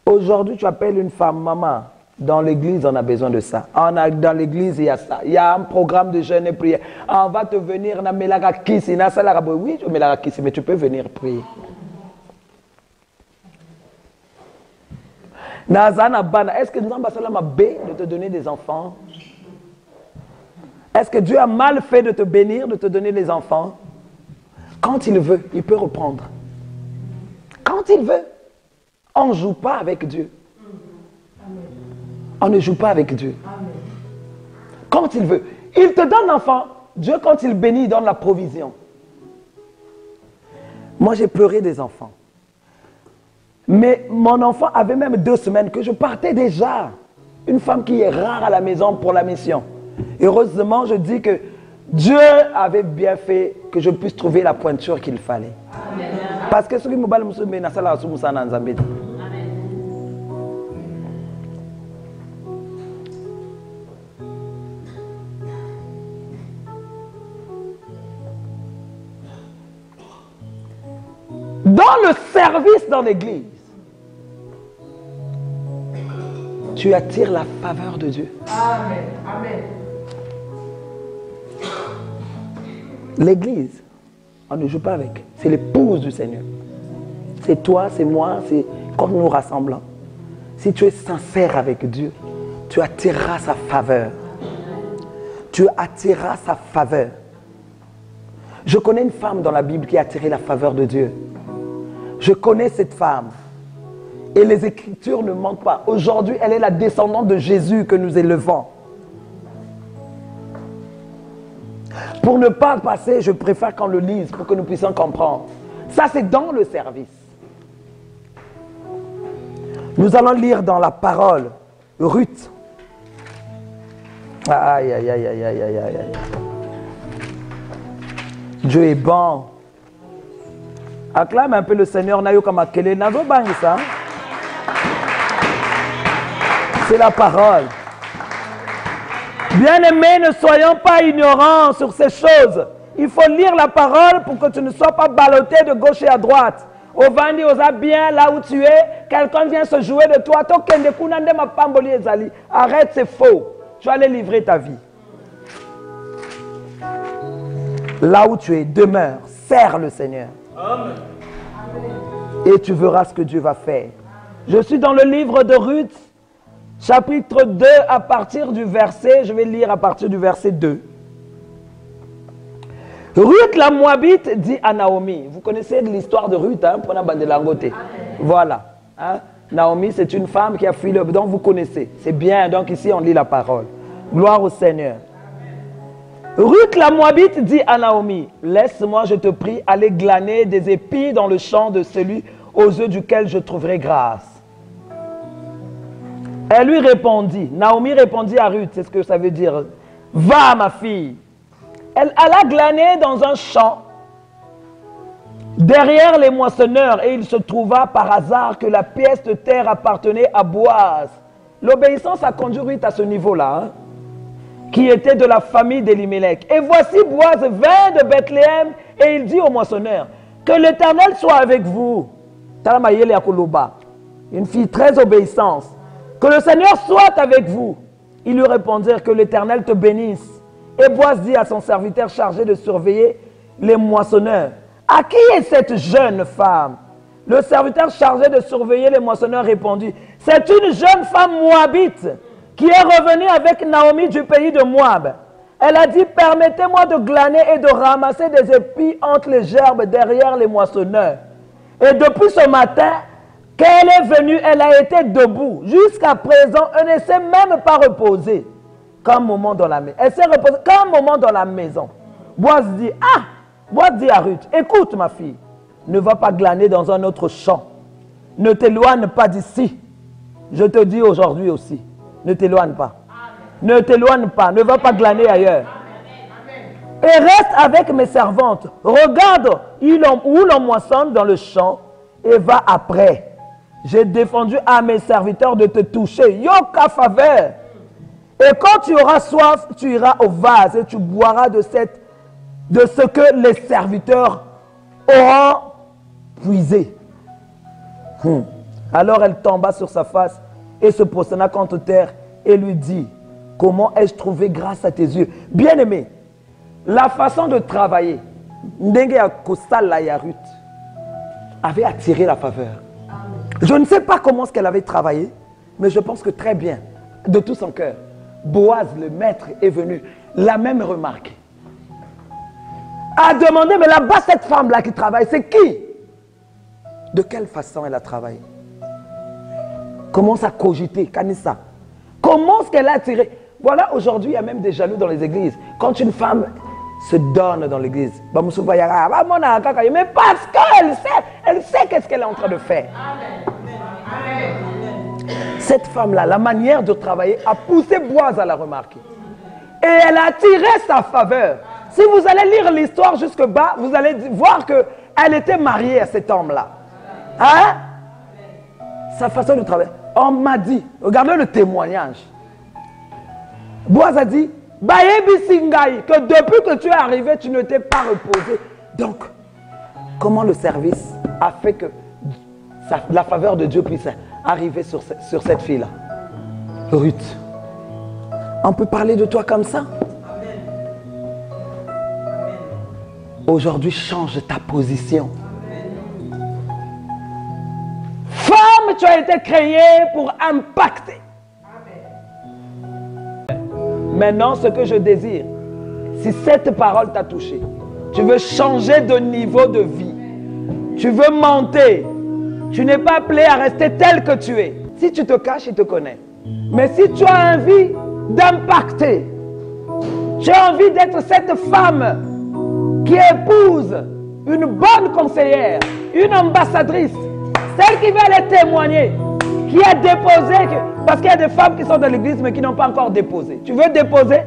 Aujourd'hui, tu appelles une femme maman. Dans l'église, on a besoin de ça. Dans l'église, il y a ça. Il y a un programme de jeûne et prière. On va te venir, oui, mais tu peux venir prier. Est-ce que nous avons de te donner des enfants? Est-ce que Dieu a mal fait de te bénir, de te donner des enfants? Quand il veut, il peut reprendre. Quand il veut, on ne joue pas avec Dieu. On ne joue pas avec Dieu. Quand il veut. Il te donne l'enfant. Dieu, quand il bénit, il donne la provision. Moi, j'ai pleuré des enfants. Mais mon enfant avait même 2 semaines que je partais déjà. Une femme qui est rare à la maison pour la mission. Heureusement, je dis que Dieu avait bien fait que je puisse trouver la pointure qu'il fallait. Parce que ce qui me parle, c'est dans le service dans l'église, tu attires la faveur de Dieu. Amen. Amen. L'église, on ne joue pas avec. C'est l'épouse du Seigneur. C'est toi, c'est moi, c'est quand nous rassemblons. Si tu es sincère avec Dieu, tu attireras sa faveur. Tu attireras sa faveur. Je connais une femme dans la Bible qui a attiré la faveur de Dieu. Je connais cette femme. Et les Écritures ne mentent pas. Aujourd'hui, elle est la descendante de Jésus que nous élevons. Pour ne pas passer, je préfère qu'on le lise pour que nous puissions comprendre. Ça, c'est dans le service. Nous allons lire dans la parole Ruth. Aïe, aïe, aïe, aïe, aïe, aïe, aïe. Dieu est bon. Acclame un peu le Seigneur. C'est la parole. Bien-aimés, ne soyons pas ignorants sur ces choses. Il faut lire la parole pour que tu ne sois pas ballotté de gauche et à droite. Au Vandi, osa bien là où tu es, quelqu'un vient se jouer de toi. Arrête, c'est faux. Tu vas aller livrer ta vie. Là où tu es, demeure, sers le Seigneur. Amen. Et tu verras ce que Dieu va faire. Je suis dans le livre de Ruth, chapitre 2, à partir du verset, je vais lire à partir du verset 2. Ruth la Moabite dit à Naomi, vous connaissez l'histoire de Ruth, hein, pour la bande de Langote. Voilà. Hein? Naomi, c'est une femme qui a fui le... Donc vous connaissez. C'est bien. Donc ici, on lit la parole. Gloire au Seigneur. Ruth la Moabite dit à Naomi, laisse-moi, je te prie, aller glaner des épis dans le champ de celui aux yeux duquel je trouverai grâce. Elle lui répondit, Naomi répondit à Ruth, c'est ce que ça veut dire. Va ma fille. Elle alla glaner dans un champ derrière les moissonneurs et il se trouva par hasard que la pièce de terre appartenait à Boaz. L'obéissance a conduit Ruth à ce niveau-là, hein, qui était de la famille d'Elimelech. Et voici Boaz vint de Bethléem et il dit aux moissonneurs, que l'Éternel soit avec vous. Une fille très obéissante. Que le Seigneur soit avec vous. Ils lui répondirent, que l'Éternel te bénisse. Et Boaz dit à son serviteur chargé de surveiller les moissonneurs, à qui est cette jeune femme? Le serviteur chargé de surveiller les moissonneurs répondit, c'est une jeune femme moabite qui est revenue avec Naomi du pays de Moab. Elle a dit, permettez-moi de glaner et de ramasser des épis entre les gerbes derrière les moissonneurs. Et depuis ce matin qu'elle est venue, elle a été debout. Jusqu'à présent, elle ne s'est même pas reposée qu'un moment dans la maison. Elle s'est reposée qu'un moment dans la maison. Boaz dit, Boaz dit à Ruth, écoute ma fille, ne va pas glaner dans un autre champ. Ne t'éloigne pas d'ici. Je te dis aujourd'hui aussi, ne t'éloigne pas. Ne t'éloigne pas, ne va pas glaner ailleurs. Et reste avec mes servantes. Regarde où l'on moissonne dans le champ et va après. J'ai défendu à mes serviteurs de te toucher. Yoka faveur. Et quand tu auras soif, tu iras au vase et tu boiras de ce que les serviteurs auront puisé. Alors elle tomba sur sa face et se prosterna contre terre et lui dit, comment ai-je trouvé grâce à tes yeux? Bien-aimé, la façon de travailler, Ndenge Kosala Ruth avait attiré la faveur. Je ne sais pas comment est-ce qu'elle avait travaillé, mais je pense que très bien, de tout son cœur, Boaz, le maître, est venu. La même remarque. A demandé, mais là-bas, cette femme-là qui travaille, c'est qui? De quelle façon elle a travaillé? Commence à cogiter, Kanissa. Comment est-ce qu'elle a attiré? Voilà, aujourd'hui, il y a même des jaloux dans les églises. Quand une femme se donne dans l'église, mais parce qu'elle sait qu'est-ce qu'elle est en train de faire. Cette femme-là, la manière de travailler a poussé Boaz à la remarquer. Et elle a attiré sa faveur. Si vous allez lire l'histoire jusque bas, vous allez voir qu'elle était mariée à cet homme-là. Hein? Sa façon de travailler. On m'a dit, regardez le témoignage. Boaz a dit, que depuis que tu es arrivé, tu ne t'es pas reposé. Donc, comment le service a fait que la faveur de Dieu puisse arriver sur cette fille-là? Ruth, on peut parler de toi comme ça? Aujourd'hui, change ta position. Femme, tu as été créée pour impacter. Maintenant, ce que je désire, si cette parole t'a touché, tu veux changer de niveau de vie, tu veux monter, tu n'es pas appelé à rester tel que tu es. Si tu te caches, il te connaît. Mais si tu as envie d'impacter, tu as envie d'être cette femme qui épouse une bonne conseillère, une ambassadrice, celle qui va aller témoigner, qui a déposé, parce qu'il y a des femmes qui sont dans l'église mais qui n'ont pas encore déposé. Tu veux déposer?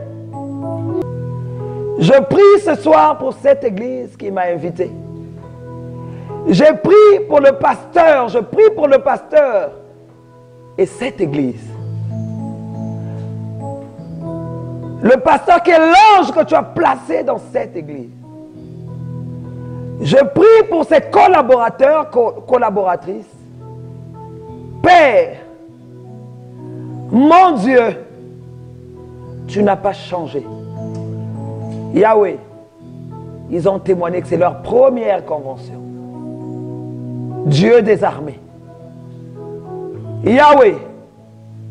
Je prie ce soir pour cette église qui m'a invité. J'ai prié pour le pasteur, je prie pour le pasteur et cette église. Le pasteur qui est l'ange que tu as placé dans cette église. Je prie pour ses collaborateurs, collaboratrices. Père, mon Dieu, tu n'as pas changé. Yahweh, ils ont témoigné que c'est leur première convention. Dieu des armées. Yahweh,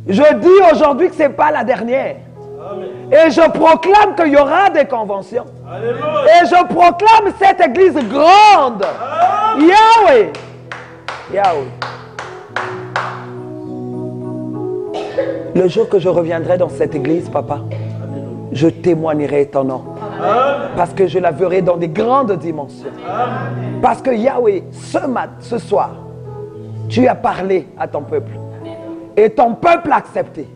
je dis aujourd'hui que ce n'est pas la dernière. Amen. Et je proclame qu'il y aura des conventions. Alléluia. Et je proclame cette église grande. Amen. Yahweh, Yahweh. Le jour que je reviendrai dans cette église, papa, je témoignerai ton nom. Parce que je la verrai dans des grandes dimensions. Parce que Yahweh, ce soir, tu as parlé à ton peuple. Et ton peuple a accepté.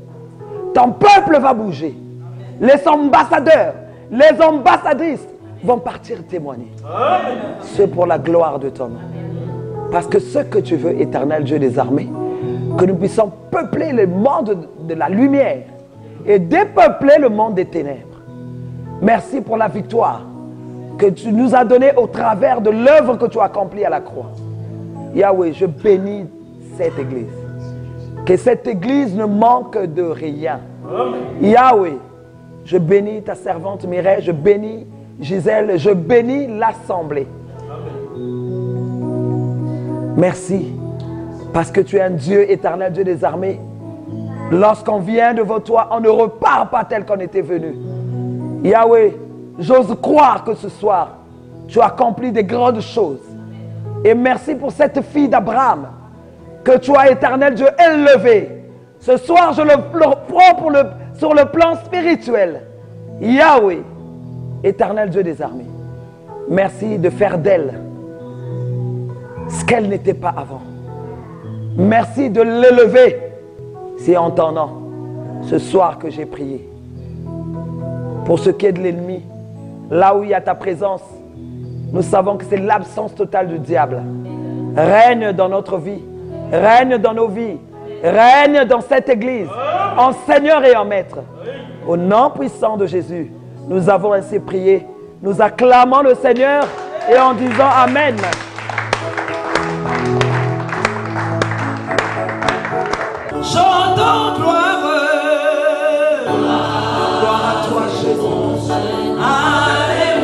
Ton peuple va bouger. Les ambassadeurs, les ambassadrices vont partir témoigner. C'est pour la gloire de ton nom. Parce que ce que tu veux, éternel Dieu des armées, que nous puissions peupler le monde de la lumière et dépeupler le monde des ténèbres. Merci pour la victoire que tu nous as donnée au travers de l'œuvre que tu as accomplie à la croix. Yahweh, je bénis cette église. Que cette église ne manque de rien. Yahweh, je bénis ta servante Mireille, je bénis Gisèle, je bénis l'assemblée. Merci, parce que tu es un Dieu éternel, Dieu des armées. Lorsqu'on vient devant toi, on ne repart pas tel qu'on était venu. Yahweh, j'ose croire que ce soir, tu as accompli des grandes choses. Et merci pour cette fille d'Abraham que tu as, éternel Dieu, élevée. Ce soir, je le prends sur le plan spirituel. Yahweh, éternel Dieu des armées, merci de faire d'elle ce qu'elle n'était pas avant. Merci de l'élever. C'est en ton nom, ce soir, que j'ai prié. Pour ce qui est de l'ennemi, là où il y a ta présence, nous savons que c'est l'absence totale du diable. Règne dans notre vie, règne dans nos vies, règne dans cette église, en Seigneur et en Maître. Au nom puissant de Jésus, nous avons ainsi prié. Nous acclamons le Seigneur et en disant Amen. Chantons gloire, gloire à toi Jésus. Alléluia,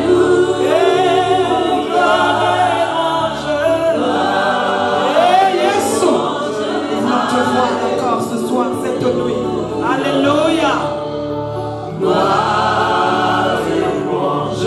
gloire et louange. Et Jésus, nous te voyons encore ce soir, cette nuit. Alléluia, gloire et louange.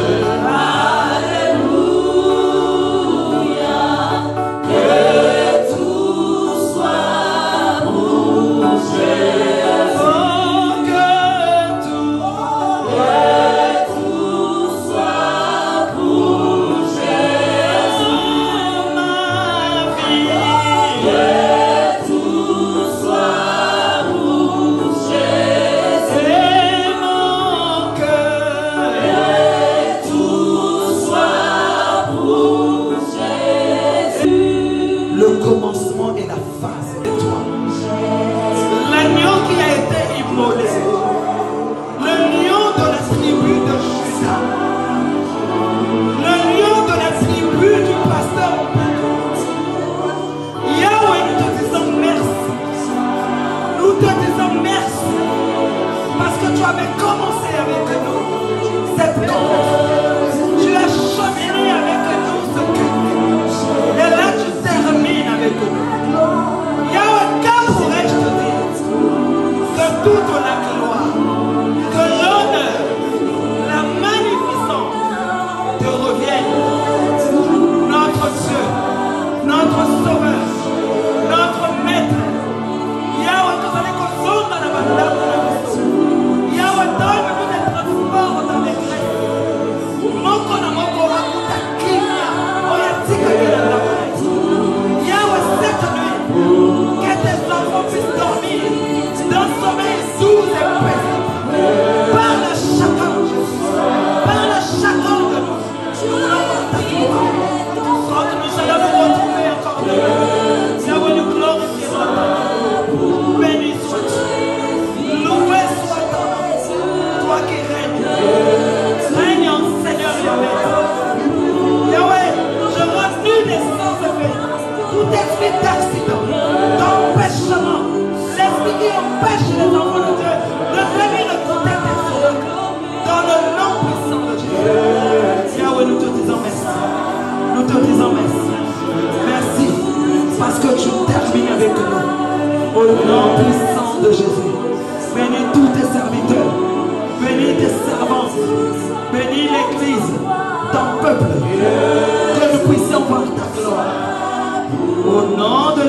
Au nom de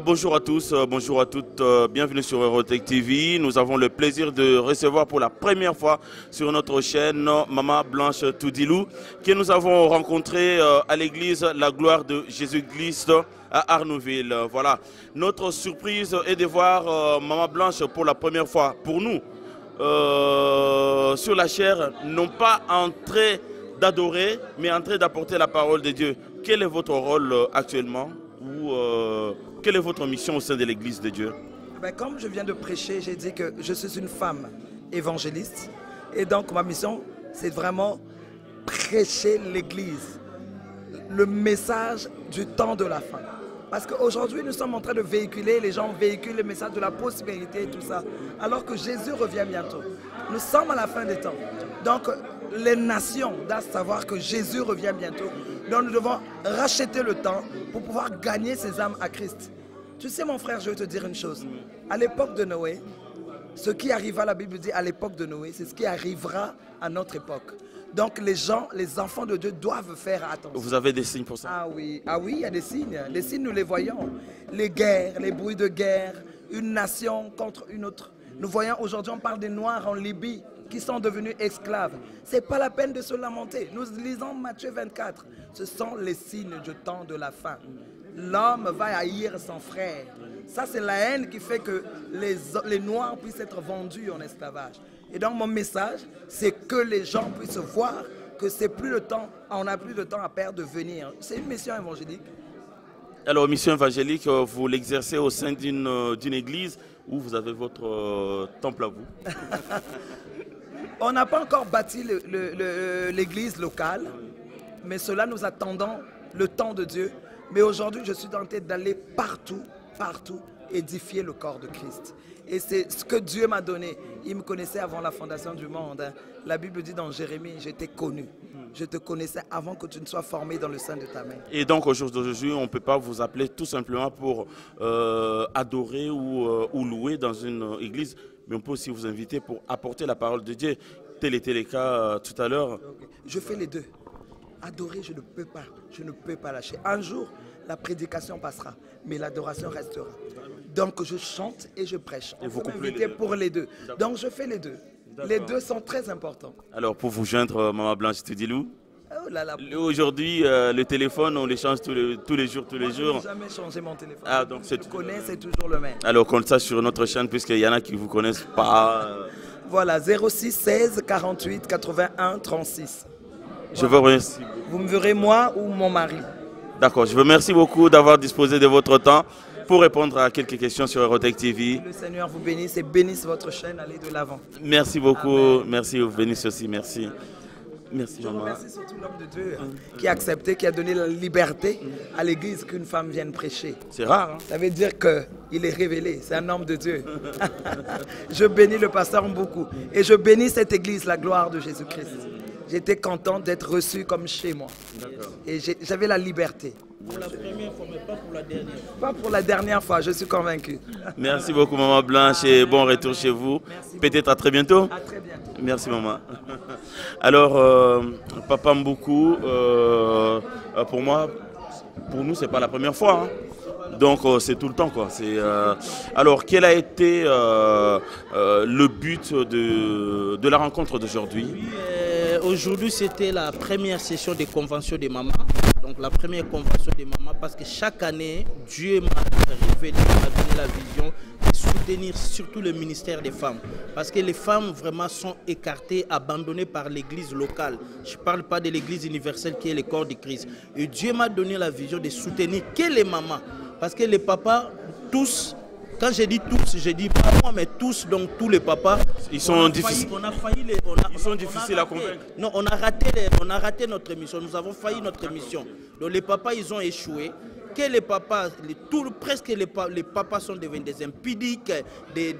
bonjour à tous, bonjour à toutes, bienvenue sur Eurotech TV. Nous avons le plaisir de recevoir pour la première fois sur notre chaîne Maman Blanche Toudilou, que nous avons rencontré à l'église La Gloire de Jésus-Christ à Arnouville. Voilà, notre surprise est de voir Maman Blanche pour la première fois. Pour nous, sur la chair, non pas en train d'adorer, mais en train d'apporter la parole de Dieu. Quel est votre rôle actuellement ou quelle est votre mission au sein de l'église de Dieu? Ben, comme je viens de prêcher, j'ai dit que je suis une femme évangéliste. Et donc ma mission, c'est vraiment prêcher l'église. Le message du temps de la fin. Parce qu'aujourd'hui, nous sommes en train de véhiculer, les gens véhiculent le message de la prospérité et tout ça. Alors que Jésus revient bientôt. Nous sommes à la fin des temps. Donc les nations doivent savoir que Jésus revient bientôt. Donc nous devons racheter le temps pour pouvoir gagner ces âmes à Christ. Tu sais mon frère, je vais te dire une chose. À l'époque de Noé, ce qui arriva, la Bible dit à l'époque de Noé, c'est ce qui arrivera à notre époque. Donc les gens, les enfants de Dieu doivent faire attention. Vous avez des signes pour ça? Ah oui, il y a des signes. Les signes, nous les voyons. Les guerres, les bruits de guerre, une nation contre une autre. Nous voyons aujourd'hui, on parle des Noirs en Libye qui sont devenus esclaves. Ce n'est pas la peine de se lamenter. Nous lisons Matthieu 24. Ce sont les signes du temps de la fin. L'homme va haïr son frère. Ça, c'est la haine qui fait que les Noirs puissent être vendus en esclavage. Et donc, mon message, c'est que les gens puissent voir que c'est plus le temps, on n'a plus de temps à perdre de venir. C'est une mission évangélique. Alors, mission évangélique, vous l'exercez au sein d'une église où vous avez votre temple à vous? On n'a pas encore bâti l'église locale, mais cela nous attendons le temps de Dieu. Mais aujourd'hui, je suis tenté d'aller partout, édifier le corps de Christ. Et c'est ce que Dieu m'a donné. Il me connaissait avant la fondation du monde. La Bible dit dans Jérémie, je t'ai connu. Je te connaissais avant que tu ne sois formé dans le sein de ta mère. Et donc aujourd'hui, on ne peut pas vous appeler tout simplement pour adorer ou louer dans une église, mais on peut aussi vous inviter pour apporter la parole de Dieu. Tel était le cas tout à l'heure. Okay. Je fais les deux. Adorer, je ne peux pas lâcher. Un jour, la prédication passera, mais l'adoration restera. Donc je chante et je prêche. Et vous m'invitez pour les deux. Donc je fais les deux. Les deux sont très importants. Alors pour vous joindre, Maman Blanche Toudilou, oh là là. Aujourd'hui, le téléphone, on l'échange tous les jours. Je n'ai jamais changé mon téléphone. Ah, donc tu connais, c'est toujours le même. Alors qu'on le sache sur notre chaîne, puisqu'il y en a qui ne vous connaissent pas. Voilà, 06 16 48 81 36. Je vous remercie. Vous me verrez moi ou mon mari. D'accord, je vous remercie beaucoup d'avoir disposé de votre temps pour répondre à quelques questions sur Eurotech TV. Le Seigneur vous bénisse et bénisse votre chaîne, allez de l'avant. Merci beaucoup, amen. Merci, vous bénisse aussi, merci. Merci, je remercie surtout l'homme de Dieu qui a accepté, qui a donné la liberté à l'église qu'une femme vienne prêcher. C'est rare. Hein? Ça veut dire qu'il est révélé, c'est un homme de Dieu. Je bénis le pasteur beaucoup et je bénis cette église, la gloire de Jésus-Christ. J'étais content d'être reçu comme chez moi. Et j'avais la liberté. Pour la première fois, mais pas pour la dernière. Pas pour la dernière fois, je suis convaincu. Merci beaucoup, Maman Blanche, et bon retour chez vous. Peut-être à très bientôt. À très bientôt. Merci, Maman. Alors, Papa Mboukou, pour nous, c'est pas la première fois. Hein. Donc, c'est tout le temps, quoi. Alors, quel a été le but de la rencontre d'aujourd'hui? Aujourd'hui, c'était la première session des conventions des mamans. Donc la première convention des mamans, parce que chaque année, Dieu m'a révélé, m'a donné la vision de soutenir surtout le ministère des femmes. Parce que les femmes vraiment sont écartées, abandonnées par l'église locale. Je ne parle pas de l'église universelle qui est le corps de Christ. Et Dieu m'a donné la vision de soutenir que les mamans. Parce que les papas, tous, quand je dis tous, je dis pas moi, mais tous, donc tous les papas, ils sont difficiles. Ils sont difficiles à convaincre. Non, on a raté notre mission. Nous avons failli notre mission. Donc les papas, ils ont échoué. Que les papas, presque les papas sont devenus des impudiques, des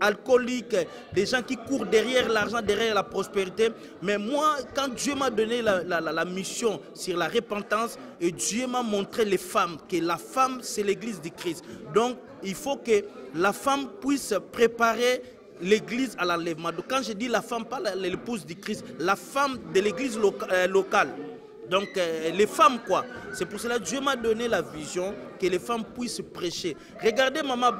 alcooliques, des gens qui courent derrière l'argent, derrière la prospérité. Mais moi, quand Dieu m'a donné la mission sur la repentance, et Dieu m'a montré les femmes, que la femme, c'est l'église du Christ. Donc, il faut que la femme puisse préparer l'église à l'enlèvement. Donc, quand je dis la femme, pas l'épouse du Christ, la femme de l'église locale. Donc les femmes quoi, c'est pour cela que Dieu m'a donné la vision que les femmes puissent prêcher. Regardez Maman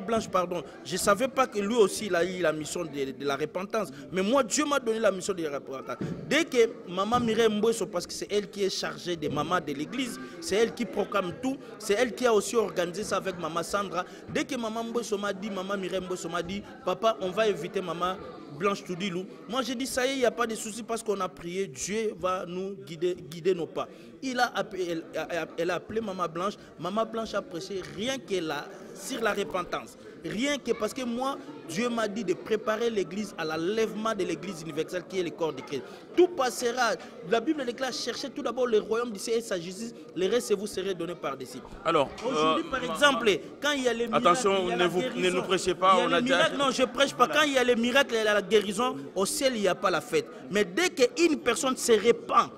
Blanche, pardon, je ne savais pas que lui aussi il a eu la mission de la repentance, mais moi Dieu m'a donné la mission de la repentance. Dès que Maman Mireille Mbouesso, parce que c'est elle qui est chargée des mamans de l'église, c'est elle qui proclame tout, c'est elle qui a aussi organisé ça avec Maman Sandra. Dès que Maman Mbouesso m'a dit, Maman Mireille Mbouesso m'a dit, papa on va éviter Maman Blanche Toudilou. Moi j'ai dit ça y est, il n'y a pas de souci parce qu'on a prié, Dieu va nous guider nos pas. Elle a appelé Maman Blanche. Maman Blanche a prêché rien que là sur la repentance. Rien que parce que moi, Dieu m'a dit de préparer l'église à l'enlèvement de l'église universelle qui est le corps de Christ. Tout passera. La Bible déclare, cherchez tout d'abord le royaume d'ici et sa justice, le reste vous serez donné par-dessus. Alors, aujourd'hui par exemple, quand il y a les miracles, attention, ne nous prêchez pas. On a miracles, non, je ne prêche pas. Quand il y a les miracles et la guérison, au ciel, il n'y a pas la fête. Mais dès qu'une personne se répand,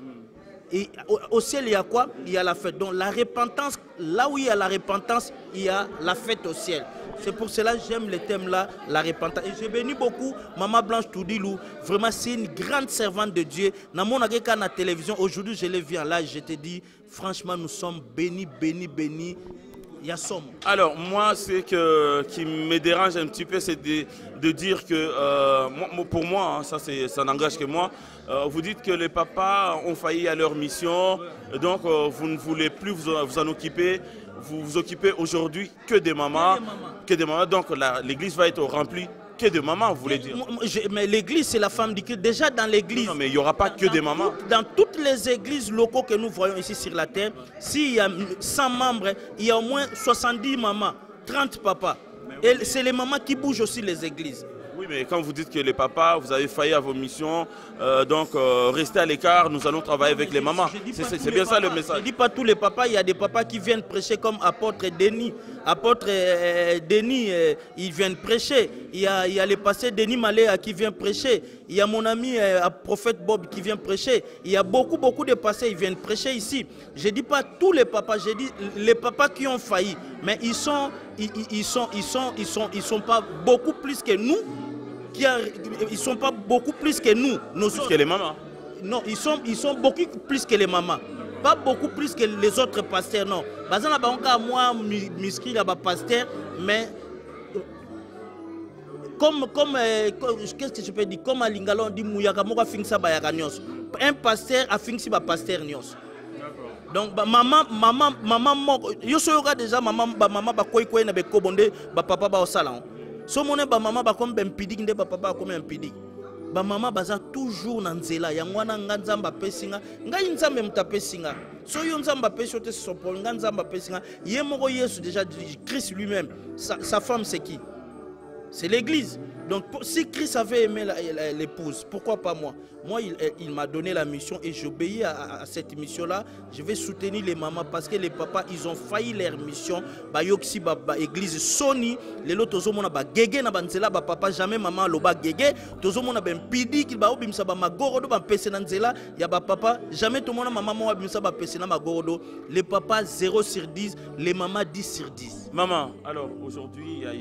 et au ciel, il y a quoi? Il y a la fête. Donc la repentance, là où il y a la repentance, il y a la fête au ciel. C'est pour cela que j'aime le thème là, la repentance. Et je bénis beaucoup Maman Blanche Toudilou. Vraiment, c'est une grande servante de Dieu. Dans mon la télévision, aujourd'hui, je l'ai vu en live. Je te dis, franchement, nous sommes bénis, bénis, bénis. Alors, moi, ce qui me dérange un petit peu, c'est de dire que, pour moi, hein, ça n'engage que moi, vous dites que les papas ont failli à leur mission, donc vous ne voulez plus vous en occuper, vous vous occupez aujourd'hui que des mamans, donc l'église va être remplie que de mamans, vous voulez dire? Mais l'église, c'est la femme du Christ. Déjà dans l'église... Non, mais il n'y aura pas que des mamans. Dans toutes les églises locaux que nous voyons ici sur la terre, s'il y a 100 membres, il y a au moins 70 mamans, 30 papas. Et c'est les mamans qui bougent aussi les églises. Oui, mais quand vous dites que les papas, vous avez failli à vos missions, donc restez à l'écart, nous allons travailler avec les mamans. C'est bien ça le message. Je ne dis pas tous les papas, il y a des papas qui viennent prêcher comme apôtre Denis. Apôtre Denis, ils viennent prêcher. Il y a le pasteur Denis Maléa qui vient prêcher. Il y a mon ami prophète Bob qui vient prêcher. Il y a beaucoup de pasteurs qui viennent prêcher ici. Je ne dis pas tous les papas, je dis les papas qui ont failli. Mais ils sont pas beaucoup plus que nous. Ils ne sont pas beaucoup plus que nous. Plus que les mamans. Non, ils sont beaucoup plus que les mamans. Pas beaucoup plus que les autres pasteurs, non. Moi, pasteur, mais comme qu'est-ce que je peux dire? Comme à Lingalon dit un pasteur a fini par pasteur Nios. Donc maman yo soyoka déjà maman ba koy na be kobonde ba papa ba osala. So mone ba maman ba comme ben pidik nde ba papa comme un pidik. Ba maman baza toujours na nzela ya ngwana nganzamba pesinga ngai nzambe mutapesinga. So yo nzamba pesho te sopo nganzamba pesinga ye moko Yesu déjà Christ lui-même sa femme c'est qui? C'est l'église. Donc si Christ avait aimé l'épouse, pourquoi pas moi? Moi, il m'a donné la mission et j'obéis à cette mission-là. Je vais soutenir les mamans parce que les papas, ils ont failli leur mission. Bah yoksi ba église Sony, les lots tozo mona ba gege na banzela ba papa jamais maman lo ba gege, tozo mona ben pidi ki ba obimsa ba magorodo ba pese na nzela, ya ba papa jamais tout mona maman mo obimsa ba pese na magorodo. Les papas 0 sur 10, les mamans 10 sur 10. Maman, alors aujourd'hui, il y a eu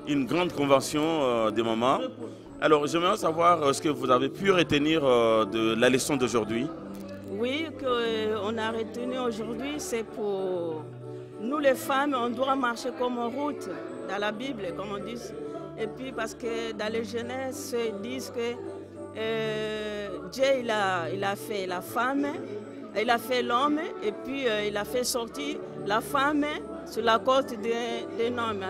une grande convention des mamans. Alors, j'aimerais savoir ce que vous avez pu retenir de la leçon d'aujourd'hui. Oui, qu'on a retenu aujourd'hui, c'est pour nous les femmes, on doit marcher comme en route dans la Bible, comme on dit. Et puis parce que dans les Genèse, ils disent que Dieu il a fait la femme, il a fait l'homme, et puis il a fait sortir la femme sur la côte d'un homme.